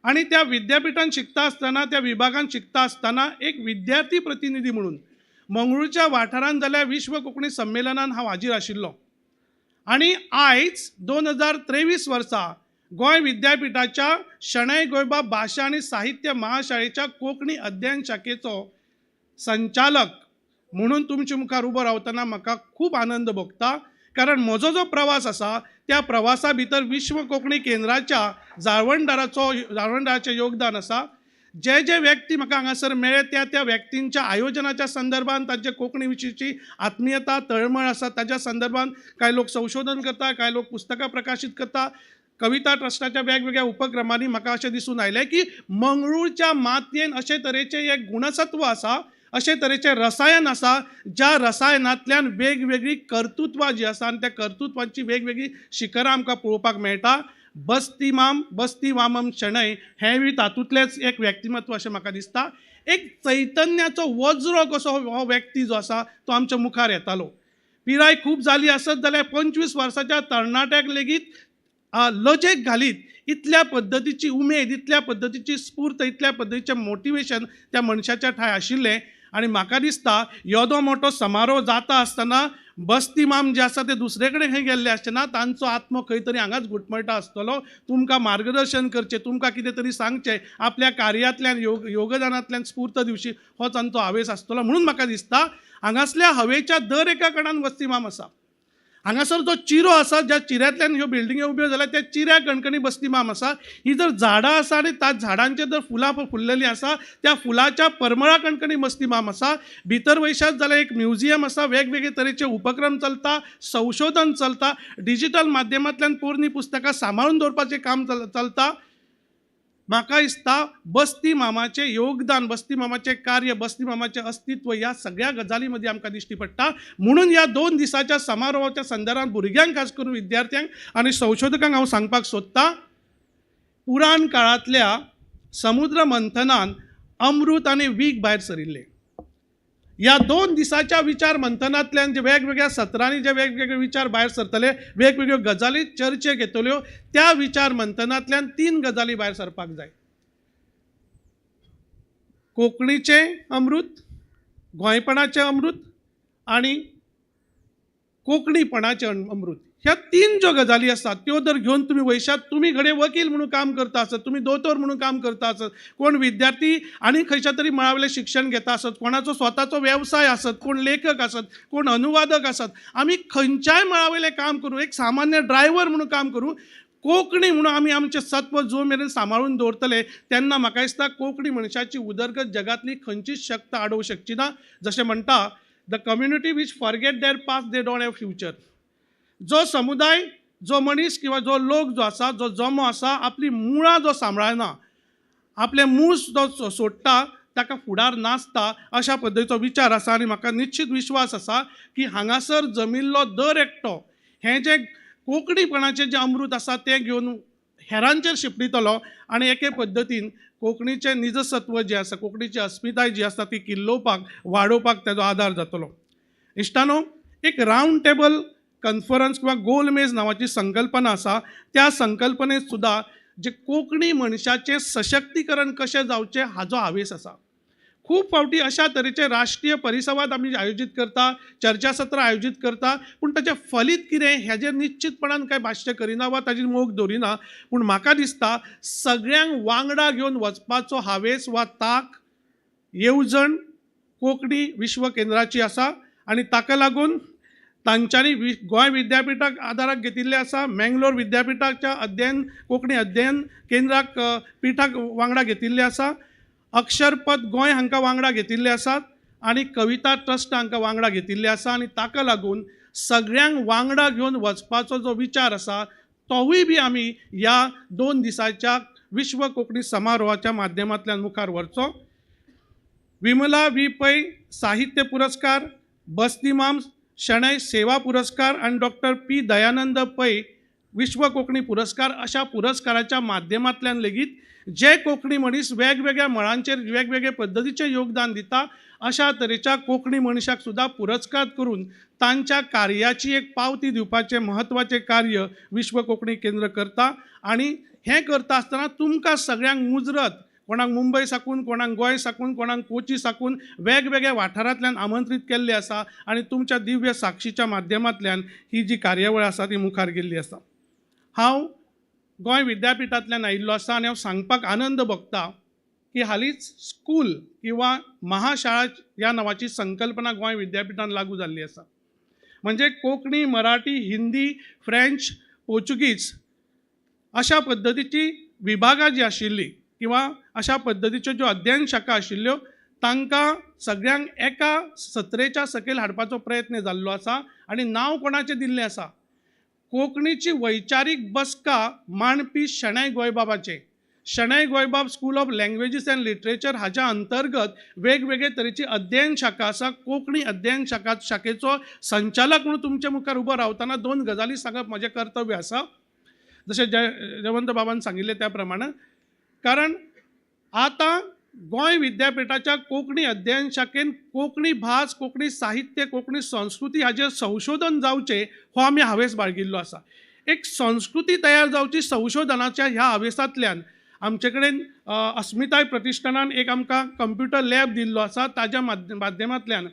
आनी त्या विद्यापीठान शिकता आसतना, त्या विभागान शिकता आसतना एक विद्यार्थी प्रतिनिधी म्हणून मंगळूरच्या वाठारांत जाल्ल्या विश्व कोंकणी संमेलनान हांव हाजीर आशिल्लो. आनी आयज 2023 वर्सा गोंय विद्यापीठाच्या शणै गोंयबा भाशा आनी साहित्य महाशाळेच्या कोंकणी अध्ययन शाखेचो संचालक म्हणून तुमचे मुखार उबो रावतना म्हाका खूब आनंद भोगता. कारण म्हजो जो प्रवास आसा त्या प्रवासा भितर विश्व कोंकणी केंद्राच्या जाळवणदाराचें योगदान आसा. जे व्यक्ती म्हाका हांगासर मेळ्ळे त्या व्यक्तींच्या आयोजनाच्या संदर्भात, तांचे कोंकणी विशींची आत्मीयता, तळमळ आसा, ताच्या संदर्भात कांय लोक संशोधन करता, कांय लोक पुस्तकां प्रकाशीत करता. कविता ट्रस्टाच्या वेगवेगळ्या उपक्रमांनी म्हाका अशें दिसून आयलें की मंगळूरच्या मातयेन अशे तरेचें एक गुणसत्व आसा, अशे तरेचें रसायन आसा, ज्या रसायनांतल्यान वेगवेगळी कर्तृत्वां जी आसा आनी त्या कर्तृत्वांची वेगवेगळी शिखरां आमकां पळोवपाक मेळटा. बस्ती वामम शणै हेंय तातूंतलेंच एक व्यक्तिमत्व अशें म्हाका दिसता. एक चैतन्याचो वज्रो कसो हो व्यक्ती जो आसा तो आमच्या मुखार येतालो. पिराय खूब जाली आसत जाल्यार 25 वर्साच्या तरणाट्याक लेगीत लजेक घालीत इतल्या पद्दतीची उमेद, इतल्या पद्दतीची स्फूर्त, इतल्या पद्दतीचें मोटिवेशन त्या मनशाच्या ठाय आशिल्लें. आनी म्हाका दिसता येदो मोठो समारोह जाता आसतना बस्ती माम जे आसा ते दुसरे कडेन खंय गेल्ले आसचे तांचो आत्मो खंय तरी हांगाच घुटमळटा आसतलो. तुमकां मार्गदर्शन करचें, तुमकां कितें तरी सांगचें, आपल्या कार्यांतल्यान योगदानांतल्यान स्फूर्त दिवची हो तांचो हावेस आसतलो. म्हणून म्हाका दिसता हांगासल्या हवेच्या दर एका कणान बस्ती माम आसा. हांगासर जो चिरो आसा, ज्या चिऱ्यांतल्यान ह्यो बिल्डिंग्यो उब्यो जाल्यात, त्या चिऱ्या कणकणी बस्ती माम आसा. ही जर झाडां आसा आनी त्या झाडांचेर जर फुलां फुल्लेलीं आसा, त्या फुलाच्या परमळा कणकणी बस्ती माम आसा. भितर वयशात जाल्यार एक म्युजियम आसा, वेगवेगळे तरेचे उपक्रम चलता, संशोधन चलता, डिजिटल माध्यमांतल्यान पोरणी पुस्तकां सांबाळून दवरपाचें काम चलता. म्हाका दिसता बस्ती मामाचें योगदान, बस्ती मामाचें कार्य, बस्ती मामाचें अस्तित्व ह्या सगळ्या गजाली मदीं आमकां दिश्टी पडटा. म्हणून ह्या 2 दिसाच्या समारोहाच्या संदर्भात भुरग्यांक, खास करून विद्यार्थ्यांक आनी संशोधकांक हांव सांगपाक सोदतां, पुराण काळांतल्या समुद्र मंथनान अमृत आनी वीख भायर सरिल्ले. ह्या 2 दिसाच्या विचार मंथनांतल्यान जे वेगवेगळ्या सत्रांनी जे वेगवेगळे विचार भायर सरतले, वेगवेगळ्यो गजाली चर्चेक येतल्यो, त्या विचार मंथनांतल्यान 3 गजाली भायर सरपाक जाय. कोंकणीचें अमृत, गोंयपणाचें अमृत आनी कोंकणीपणाचें अमृत. ह्या 3 ज्यो गजाली आसात त्यो जर घेवन तुमी वयशात, तुमी घडये वकील म्हणून काम करता आसत, तुमी दोतोर म्हणून काम करता आसत, कोण विद्यार्थी आनी खंयच्या तरी मळावेलें शिक्षण घेता आसत, कोणाचो स्वताचो वेवसाय आसत, कोण लेखक आसत, कोण अनुवादक आसत, आमी खंयच्याय मळावेलें काम करूं, एक सामान्य ड्रायव्हर म्हणून काम करूं, कोंकणी म्हणून आमी आमचें सत्व जो मेरेन सांबाळून दवरतले तेन्ना म्हाका दिसता कोंकणी मनशाची उदरगत जगातली खंयचीच शक्त आडोवं शकची ना. जशें म्हणटा, the community which forget their past they don't have future. जो समुदाय, जो मनीस किंवा जो लोक जो आसा, जो जमो आसा, आपली मुळां जो सांबाळना, आपले मूळ जो सोडटा, ताका फुडार नासता, अशा पद्दतीचो विचार आसा. आनी म्हाका निश्चित विश्वास आसा की हांगासर जमिल्लो दर एकटो हें जे कोंकणीपणाचें जें अमृत आसा तें घेवन हेरांचेर शिपडितलो आनी एके पद्दतीन कोंकणीचें निजसत्व जें आसा, कोंकणीची अस्मिताय जी आसा ती किल्लोवपाक, वाडोवपाक ताचो आदार जातलो. इश्टानो, एक रावंड टेबल कॉन्फरन्स किंवा गोलमेज नावाची संकल्पना आसा. त्या संकल्पनेत सुद्धा जे कोंकणी मनशाचें सशक्तीकरण कशें जावचें हाचो हावेस आसा. खूब फावटी अशा तरेचे राष्ट्रीय परिसंवाद आमी आयोजीत करता, चर्चासत्रां आयोजीत करता, पूण ताचें फलीत कितें हेजेर निश्चितपणान कांय भाश्य करिना वा ताची मोख धरिना. पूण म्हाका दिसता सगळ्यांक वांगडा घेवन वचपाचो हावेस वा ताक, येवजण कोंकणी विश्व केंद्राची आसा. आनी ताका लागून तांच्यांनी गोंय विद्यापिठाक आदाराक घेतिल्लें आसा, मंगळूर विद्यापिठाच्या कोंकणी अध्ययन केंद्राक पिठाक वांगडा घेतिल्लें आसा, अक्षरपद गोंय हांकां वांगडा घेतिल्ले आसात आनी कविता ट्रस्ट हांकां वांगडा घेतिल्ले आसा. आनी ताका लागून सगळ्यांक वांगडा घेवन वचपाचो जो विचार आसा तोवूय बी आमी ह्या 2 दिसाच्या विश्व कोंकणी समारोहाच्या माध्यमांतल्यान मुखार व्हरचो. विमला वी पै साहित्य पुरस्कार, बस्ती माम शणै सेवा पुरस्कार आनी डॉक्टर पी दयानंद पै विश्व कोंकणी पुरस्कार अशा पुरस्काराच्या माध्यमांतल्यान लेगीत जे कोंकणी मनीस वेगवेगळ्या मळांचेर वेगवेगळे पद्दतीचें योगदान दिता अशा तरेच्या कोंकणी मनशाक सुद्धा पुरस्कार करून तांच्या कार्याची एक पावती दिवपाचें म्हत्वाचें कार्य विश्व कोंकणी केंद्र करता. आनी हें करता आसतना तुमकां सगळ्यांक मुजरत, कोणाक मुंबय साकून, कोणाक गोंय साकून, कोणाक कोची साकून वेगवेगळ्या वाठारांतल्यान आमंत्रीत केल्ले आसा आनी तुमच्या दिव्य साक्षीच्या माध्यमांतल्यान ही जी कार्यावळ आसा ती मुखार गेल्ली आसा. हांव गोंय विद्यापिठांतल्यान आयिल्लो आसा आनी हांव सांगपाक आनंद भोगता की हालींच स्कूल किंवा महाशाळा ह्या नांवाची संकल्पना गोंय विद्यापिठांत लागू जाल्ली आसा. म्हणजे कोंकणी, मराठी, हिंदी, फ्रेंच, पोर्चुगीज अशा पद्दतीची विभागां जी आशिल्ली किंवा अशा पद्दतीच्यो ज्यो अध्ययन शाखा आशिल्ल्यो तांकां सगळ्यांक एका सत्रेच्या सकयल हाडपाचो प्रयत्न जाल्लो आसा. आनी नांव कोणाचें दिल्लें आसा? कोंकणीची वैचारीक बसका मांडपी शणै गोंयबाबाचें. Shenoi Goembab school of languages and literature हाच्या अंतर्गत वेगवेगळे तरेची अध्ययन शाखा आसा. कोंकणी अध्ययन शाखेचो संचालक म्हणून तुमचे मुखार उबो रावतना 2 गजाली सांगप म्हजें कर्तव्य आसा. जशें जयवंत बाबान सांगिल्लें त्या प्रमाणे, कारण आतां गोंय विद्यापिठाच्या कोंकणी अध्ययन शाखेन कोंकणी भास, कोंकणी साहित्य, कोंकणी संस्कृती हाचेर संशोधन जावचें हो आमी हावेस बाळगिल्लो आसा. एक संस्कृती तयार जावची संशोधनाच्या ह्या हावेसांतल्यान आमचे कडेन अस्मिताय प्रतिश्ठानान एक आमकां कंप्युटर लॅब दिल्लो आसा. ताच्या माध्यमांतल्यान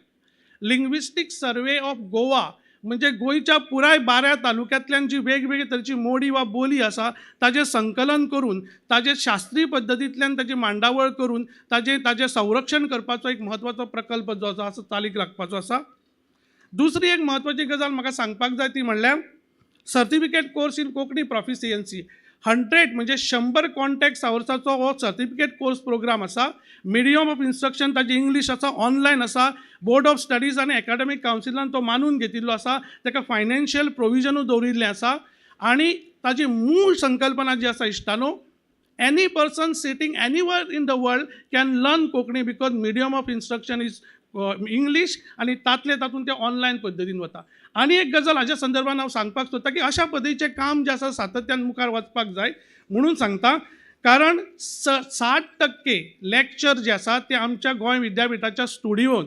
लिंग्विस्टीक सर्वे ऑफ गोवा म्हणजे गोंयच्या पुराय 12 तालुक्यांतल्यान जी वेगवेगळी तरेची मोडी वा बोली आसा ताजें संकलन करून ताजें शास्त्रीय पद्दतींतल्यान ताची मांडावळ करून ताजें संरक्षण करपाचो एक म्हत्वाचो प्रकल्प जो आसा चालीक लागपाचो आसा. दुसरी एक म्हत्वाची गजाल म्हाका सांगपाक जाय ती म्हणल्यार सर्टिफिकेट कोर्स इन कोंकणी प्रॉफिशियन्सी 100 म्हणजे 100 कॉन्टॅक्ट आवर्साचो हो सर्टिफिकेट कोर्स प्रोग्राम आसा. मिडियम ऑफ इन्स्ट्रक्शन ताजी इंग्लीश आसा, ऑनलायन आसा. बोर्ड ऑफ स्टडीज आनी एकाडेमीक कावन्सिलान तो मानून घेतिल्लो आसा. ताका फायनान्शियल प्रोविजनूय दवरिल्लें आसा. आनी ताजी मूळ संकल्पना जी आसा इश्टानो, any person sitting anywhere in the world can learn Konkani because medium of instruction is English आनी तातूंत ते ऑनलायन पद्दतीन वता. आनी एक गजाल हाज्या संदर्भान हांव सांगपाक सोदता की अशा पद्दतीचें काम जें आसा सातत्यान मुखार वचपाक जाय म्हणून सांगता. कारण 60% लॅक्चर जे आसा ते आमच्या गोंय विद्यापिठाच्या स्टुडिओन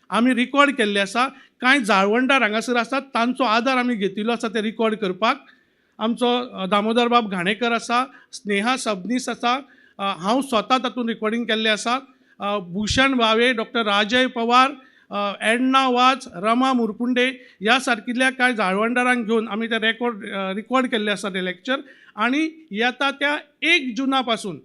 आमी रिकॉर्ड केल्ले आसा. कांय जाळवणदार हांगासर आसात, तांचो आदार आमी घेतिल्लो आसा ते रिकॉर्ड करपाक. आमचो दामोदर बाब घाणेकर आसा, स्नेहा सबनीस आसा, हांव स्वता तातूंत रिकॉर्डिंग केल्लें आसा. भूषण भावे, डॉक्टर राजय पवार, एडना वाज, रमा मुरपुंडे ह्या सारकिल्ल्या कांय जाळवणदारांक घेवन आमी ते रिकॉर्ड केल्ले आसा ते लॅक्चर. आनी येता त्या 1 जुना पासून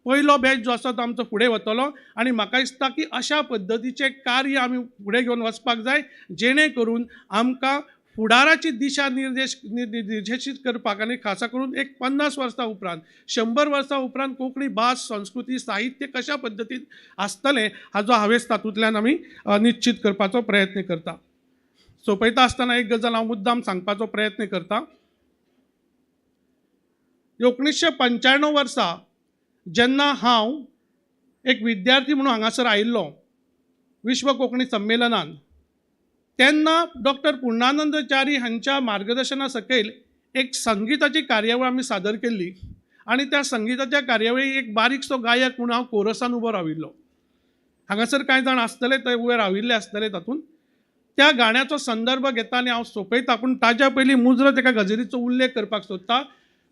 पयलो बॅच जो आसा तो आमचो फुडें वतलो. आनी म्हाका दिसता की अशा पद्दतीचें कार्य आमी फुडें घेवन वचपाक जाय, जेणे करून आमकां फुडाराची दिशा निर्देशीत करपाक आनी खासा करून एक 50 वर्सां उपरांत 100 वर्सां उपरांत कोंकणी भास, संस्कृती, साहित्य कशा पद्दतीन आसतलें हाजो हांवेस तातूंतल्यान आमी निश्चित करपाचो प्रयत्न करता. सोंपयता आसतना एक गजाल हांव मुद्दाम सांगपाचो प्रयत्न करता. 1995 वर्सा जेन्ना हांव एक विद्यार्थी म्हणून हांगासर आयिल्लो विश्व कोंकणी संमेलनान, तेन्ना डॉक्टर पूर्णानंदचारी हांच्या मार्गदर्शना सकयल एक संगीताची कार्यावळ आमी सादर केल्ली. आनी त्या संगीताच्या कार्यावळीक एक बारीकसो गायक म्हणून हांव कोरसान उबो राविल्लो. हांगासर कांय जाण आसतले थंय उबे राविल्ले आसतले तातूंत. त्या गाण्याचो संदर्भ घेता आनी हांव सोंपयता, पूण ताज्या पयलीं मुजरत एका गजालीचो उल्लेख करपाक सोदता.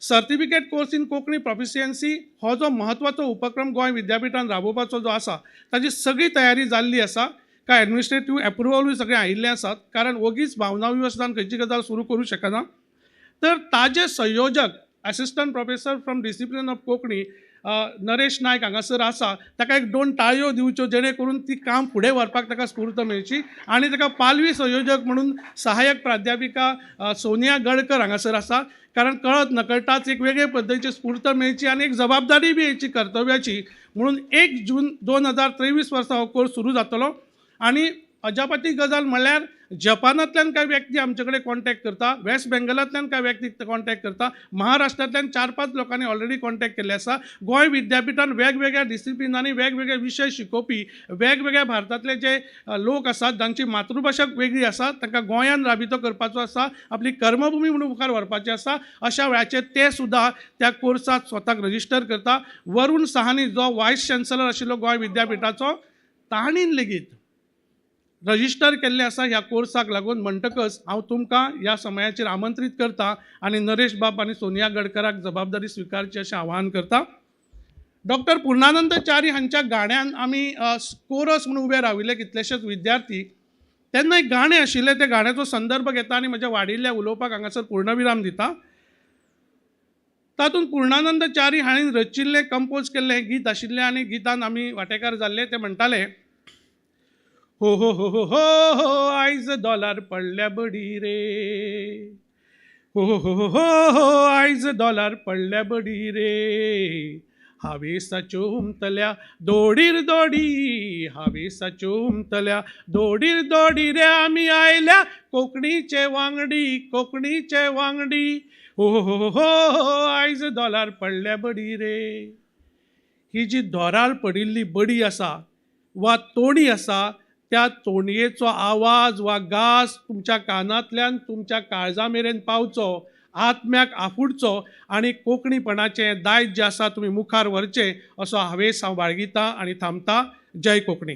सर्टिफिकेट कोर्स इन कोंकणी प्रॉफिशियन्सी हो जो म्हत्वाचो उपक्रम गोंय विद्यापिठान राबोवपाचो जो आसा ताची सगळी तयारी जाल्ली आसा. काय एडमिनिस्ट्रेटीव एप्रुवलूय सगळे आयिल्ले आसात, कारण ओगीच भावनाविवसान खंयची गजाल सुरू करूं शकना. तर ताजे संयोजक assistant professor from discipline of Konkani Naresh Naik हांगासर आसा. ताका एक 2 ताळयो दिवच्यो जेणे करून ती काम फुडें व्हरपाक ताका स्फूर्त मेळची. आनी ताका पालवी संयोजक म्हणून सहाय्यक प्राध्यापिका सोनिया गडकर हांगासर आसा. कारण कळत नकळटाच एक वेगळे पद्दतीची स्फूर्त मेळची आनी एक जबाबदारी बी येवची कर्तव्याची. म्हणून 1 जून 2023 वर्सा हो कोर्स सुरू जातलो. आनी अजापाची गजाल म्हणल्यार जपानांतल्यान कांय व्यक्ती आमचे कडेन कॉन्टॅक्ट करता, वेस्ट बेंगलांतल्यान कांय व्यक्ती कॉन्टॅक्ट करता, महाराष्ट्रांतल्यान 4-5 लोकांनी ऑलरेडी कॉन्टॅक्ट केल्ले आसा. गोंय विद्यापिठान वेगवेगळ्या डिसिप्लिनांनी वेगवेगळे विशय शिकोवपी वेगवेगळ्या भारतांतले जे लोक आसात जांची मातृभाशा वेगळी आसा, तांकां गोंयान राबितो करपाचो आसा, आपली कर्मभुमी म्हणून मुखार व्हरपाची आसा. अशा वेळाचेर ते सुद्दां त्या कोर्साक स्वताक रजिस्टर करता. वरुण साहनी जो वायस चॅन्सलर आशिल्लो गोंय विद्यापिठाचो, ताणीन लेगीत रजिस्टर केल्ले आसा ह्या कोर्साक लागून. म्हणटकच हांव तुमकां ह्या समयाचेर आमंत्रीत करता आनी नरेश बाब आनी सोनिया गडकराक जबाबदारी स्विकारची अशें आवाहन करता. डॉक्टर पूर्णानंदचारी हांच्या गाण्यान आमी कोरस म्हणून उबे राविल्ले कितलेशेच विद्यार्थी. तेन्ना एक गाणें आशिल्लें, त्या गाण्याचो संदर्भ घेता आनी म्हज्या वाडिल्ल्या उलोवपाक हांगासर पूर्णविराम दिता. तातूंत पूर्णानंदचारी हांणी रचिल्लें कंपोज केल्लें हें गीत आशिल्लें आनी गितान आमी वांटेकार जाल्ले. ते म्हणटाले, हो हो हो हो हो हो आयज डॉलर पडल्या बडी रे, हो हो हो हो हो हो आयज डॉलर पडल्या बडी रे, हावेसाच्यो उमतल्या दोडीर दोडी, हावेसाच्यो उमतल्या दोडीर दोडी रे, आमी आयल्या कोंकणीचे वांगडी, कोंकणीचे वांगडी, हो हो हो हो हो आयज डॉलर पडल्या बडी रे. ही जी दोरार पडिल्ली बडी आसा वा तोणी आसा, त्या तोणयेचो आवाज वा गास तुमच्या कानांतल्यान तुमच्या काळजा मेरेन पावचो, आत्म्याक आफुडचो आनी कोंकणीपणाचें दायज जें आसा तुमी मुखार व्हरचें असो हांवेस हांव बाळगिता आनी थांबता. जय कोंकणी.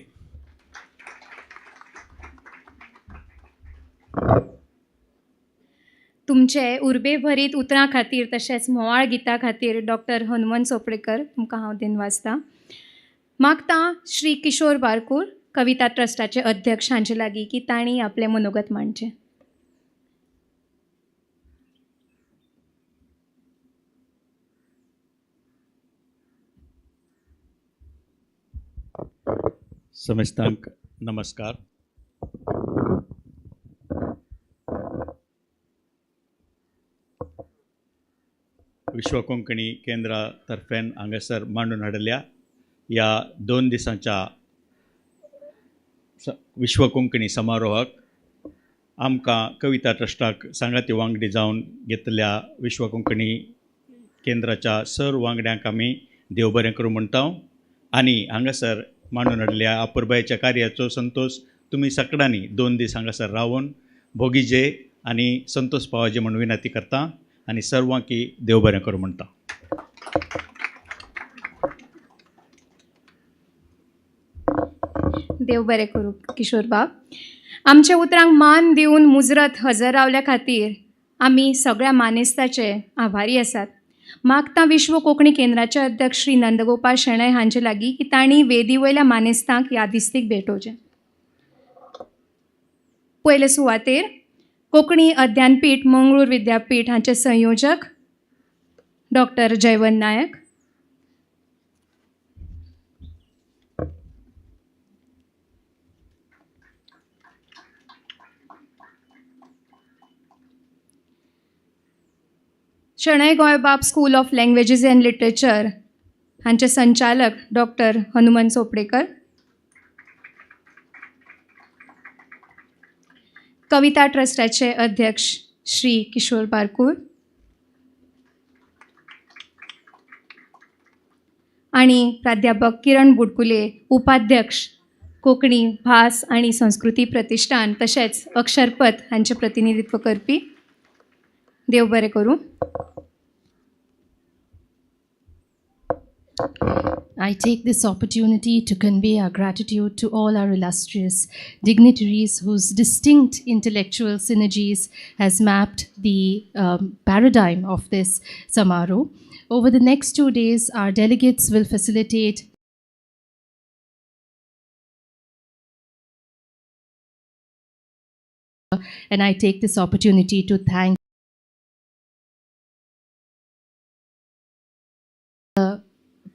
तुमचे उर्बे भरीत उतरां खातीर तशेंच म्होवाळ गितां खातीर डॉक्टर हनुमंत चोपडेकर तुमकां हांव दिनवाजतां. मागता श्री किशोर बारकूर कविता ट्रस्टाचे अध्यक्ष हांचे लागीं की तांणी आपलें मनोगत मांडचें. समेस्तांक नमस्कार. विश्व कोंकणी केंद्रातर्फेन हांगासर मांडून हाडल्या ह्या 2 दिसांच्या विश्व कोंकणी समारोहाक आमकां कविता ट्रस्टाक सांगाती वांगडी जावन घेतल्या विश्व कोंकणी केंद्राच्या सर्व वांगड्यांक आमी देव बरें करूं म्हणटा आनी हांगासर मांडून हाडल्या अपुरबायेच्या कार्याचो संतोष तुमी सगळ्यांनी 2 दीस हांगासर रावन भोगीजे आनी संतोष पावजे म्हणून विनंती करता आनी सर्वांकी देव बरें करूं म्हणटा. देव बरें करूं किशोर बाब. आमच्या उतरांक मान दिवन मुजरत हजर रावल्या खातीर आमी सगळ्या मानेस्ताचे आभारी आसात. मागता विश्व कोंकणी केंद्राचे अध्यक्ष श्री नंदगोपाल शेणय हांचे लागीं की तांणी वेदी वयल्या मानेस्तांक यादिस्तीक भेटोवचें. पयले सुवातेर कोंकणी अध्यानपीठ मंगळूर विद्यापीठ हांचे संयोजक doctor Jaywant Naik, Shenoi Goembab school of languages and literature हांचे संचालक डॉक्टर हनुमंत चोपडेकर, कविता ट्रस्टाचे अध्यक्ष श्री किशोर बारकूर आणि प्राध्यापक किरण बुडकुले, उपाध्यक्ष कोंकणी भास आणि संस्कृती प्रतिष्ठान तशेंच अक्षरपथ हांचे प्रतिनिधित्व करपी. देव बरें करूं. I take this opportunity to convey our gratitude to all our illustrious dignitaries whose distinct intellectual synergies has mapped the paradigm of this Samaroh. Over the next 2 days, our delegates will facilitate and I take this opportunity to thank the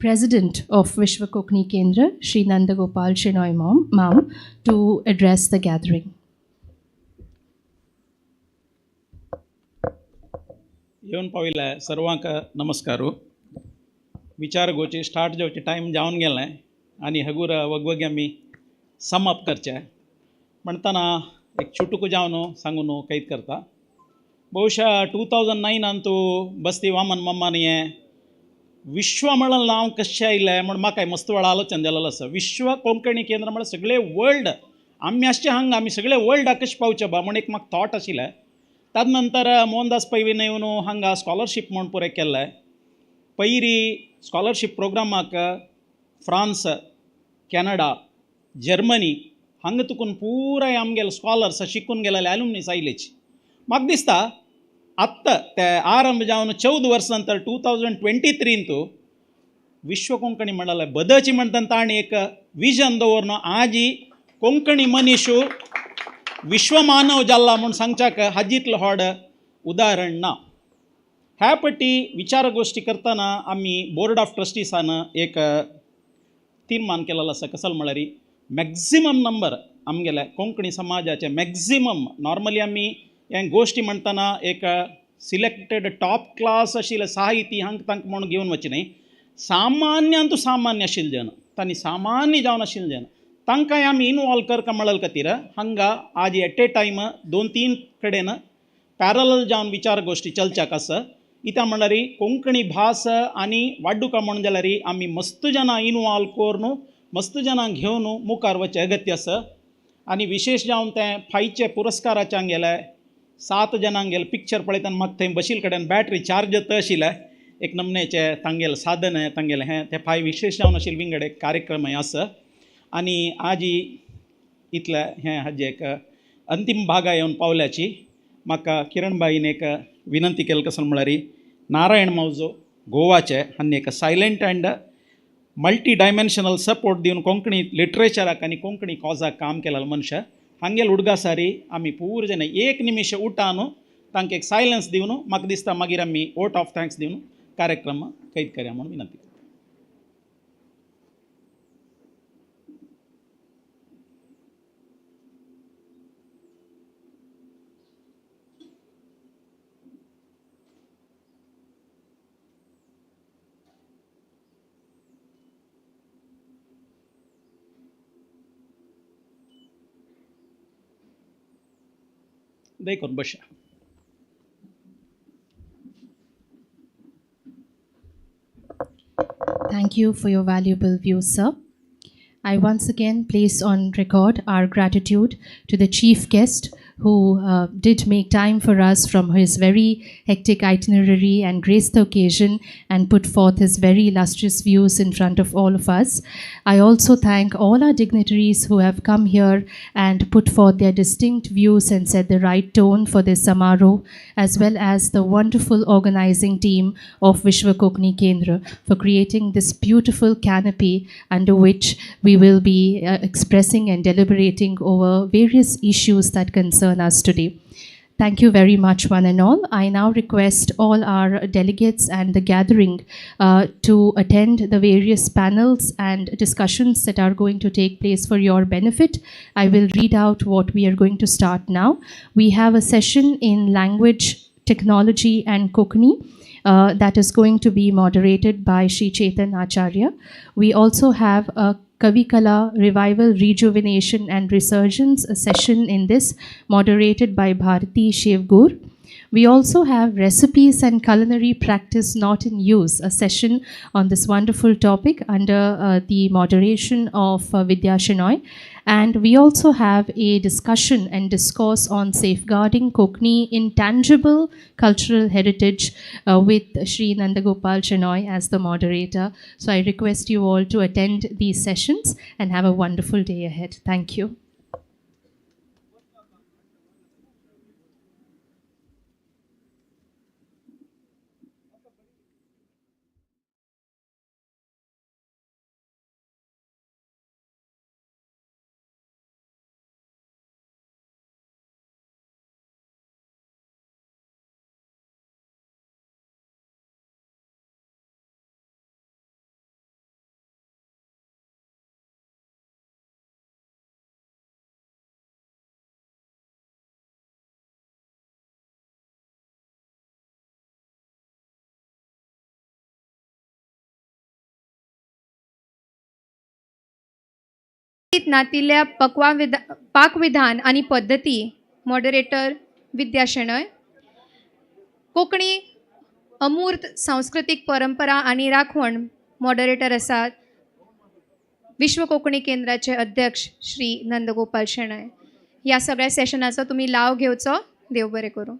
President of Vishwa Konkani Kendra, Shri Nandagopal Shenoy Mam, to address the gathering. येवन पाविल्ल्या सर्वांक नमस्कारू. विचार गोची start जावचे time जावन गेलें आनी हगूर वगवगी आमी sum up करचे म्हणटना एक चुटुकू जावन सांगून कैद करता. बहुशा 2009 तूं बस्ती वामन मम्मान हें विश्व म्हणून नांव कशें आयलें म्हण म्हाका मस्त वेळा आलोचन जालेलो आसा. विश्व कोंकणी केंद्र म्हळ्यार सगळे वर्ल्ड आमी आसचे हांगा आमी सगळे वर्ल्डाक कशें पावचे बा म्हण एक म्हाका थॉट आशिल्लें. ताज नंतर मोहनदास पैवीन येवन हांगा स्कॉलरशीप म्हूण पुरे केल्लें. Payri scholarship प्रोग्रामाक France, Canada, Germany हांगा तुकून पुराय आमगेले स्कॉलर्स शिकून गेलेले एल्युमनीस आयलेची. म्हाका दिसता आत्ता ते आरंभ जावन 14 वर्सां नंतर 2023 विश्व कोंकणी मंडळ बदलची म्हणटा ताणें एक विजन दवरून आज कोंकणी मनीस विश्वमानव जाल्ला म्हूण सांगच्याक हाजीतलो व्हड उदाहरण ना. ह्या पट्टी विचार गोष्टी करतना आमी बोर्ड ऑफ ट्रस्टीसान एक तीर्मान केलेलो आसा. कसलो म्हळ्यार मॅक्झिमम नंबर आमगेले कोंकणी समाजाचे मॅक्झिमम नॉर्मली आमी हे गोष्टी म्हणटना एक सिलेक्टेड टॉप क्लास आशिल्ले साहिती हांगा तांकां म्हूण घेवन वचचे न्ही. सामान्यांतू सामान्य आशिल्ले जन तांणी सामान्य जावन आशिल्ले जन तांकांय आमी इनवॉल्व करता म्हणले खातीर हांगा आज एट ए टायम 2-3 कडेन पॅरल जावन विचार गोष्टी चलच्याक आसा. इत्या म्हणल्यार कोंकणी भास आनी वाडूका म्हण जाल्यार आमी मस्त जाणां इनवॉल्व करून मस्त जाणां घेवन मुखार वचचें अगत्य आसा. आनी विशेश जावन तें फायचे पुरस्काराचे गेले 7 जाणांक गेले पिक्चर पळयतना म्हाका थंय बशिल्ले कडेन बॅटरी चार्ज जाता आशिल्ले एक नमनेचे तांगेले साधन तांगेले हें ते फाय विशेश जावन आशिल्ले विंगड एक कार्यक्रम आसा. आनी आज इतले हें हाजे एक अंतीम भागा येवन पावल्याची म्हाका किरणबाईन एक विनंती केली कसं म्हळ्यार नारायण मौजो गोवाचे हांणी एक silent and multi dimensional support दिवन कोंकणी लिटरेचराक आनी कोंकणी कॉजाक काम केलेलो मनशां हांगेल उडगासारी आमी पूर जण 1 निमिश उठान तांकां एक सायलन्स दिवन म्हाका दिसता मागीर आमी वोट ऑफ थँक्स दिवन कार्यक्रम कैद करया म्हणून विनंती. दय करून बशा. Thank you for your valuable views, sir. I once again place on record our gratitude to the chief guest who did make time for us from his very hectic itinerary and graced the occasion and put forth his very illustrious views in front of all of us. I also thank all our dignitaries who have come here and put forth their distinct views and set the right tone for this Samaroh, as well as the wonderful organizing team of Vishwa Konkani Kendra for creating this beautiful canopy under which we will be expressing and deliberating over various issues that concern us today. Thank you very much, one and all. I now request all our delegates and the gathering to attend the various panels and discussions that are going to take place for your benefit. I will read out what we are going to start now. We have a session in language, technology, and Konkani. That is going to be moderated by Sri Chetan Acharya. We also have a Kavikala Revival, Rejuvenation and Resurgence, a session in this moderated by Bharati Shevgur. We also have Recipes and Culinary Practice Not in Use, a session on this wonderful topic under the moderation of Vidya Shenoy. And we also have a discussion and discourse on safeguarding Konkani intangible cultural heritage with Sri Nandagopal Shenoy as the moderator. So I request you all to attend these sessions and have a wonderful day ahead. Thank you. नातील्या पाकविधान आणि पद्धती moderator विद्या शेणय. कोकणी अमूर्त सांस्कृतिक परंपरा आणि राखवण moderator आसात विश्व कोंकणी केंद्राचे अध्यक्ष श्री नंदगोपाल शेणय. या सगळ्या सेशनाचो तुम्ही लाव घेवचो. देव बरें करूं.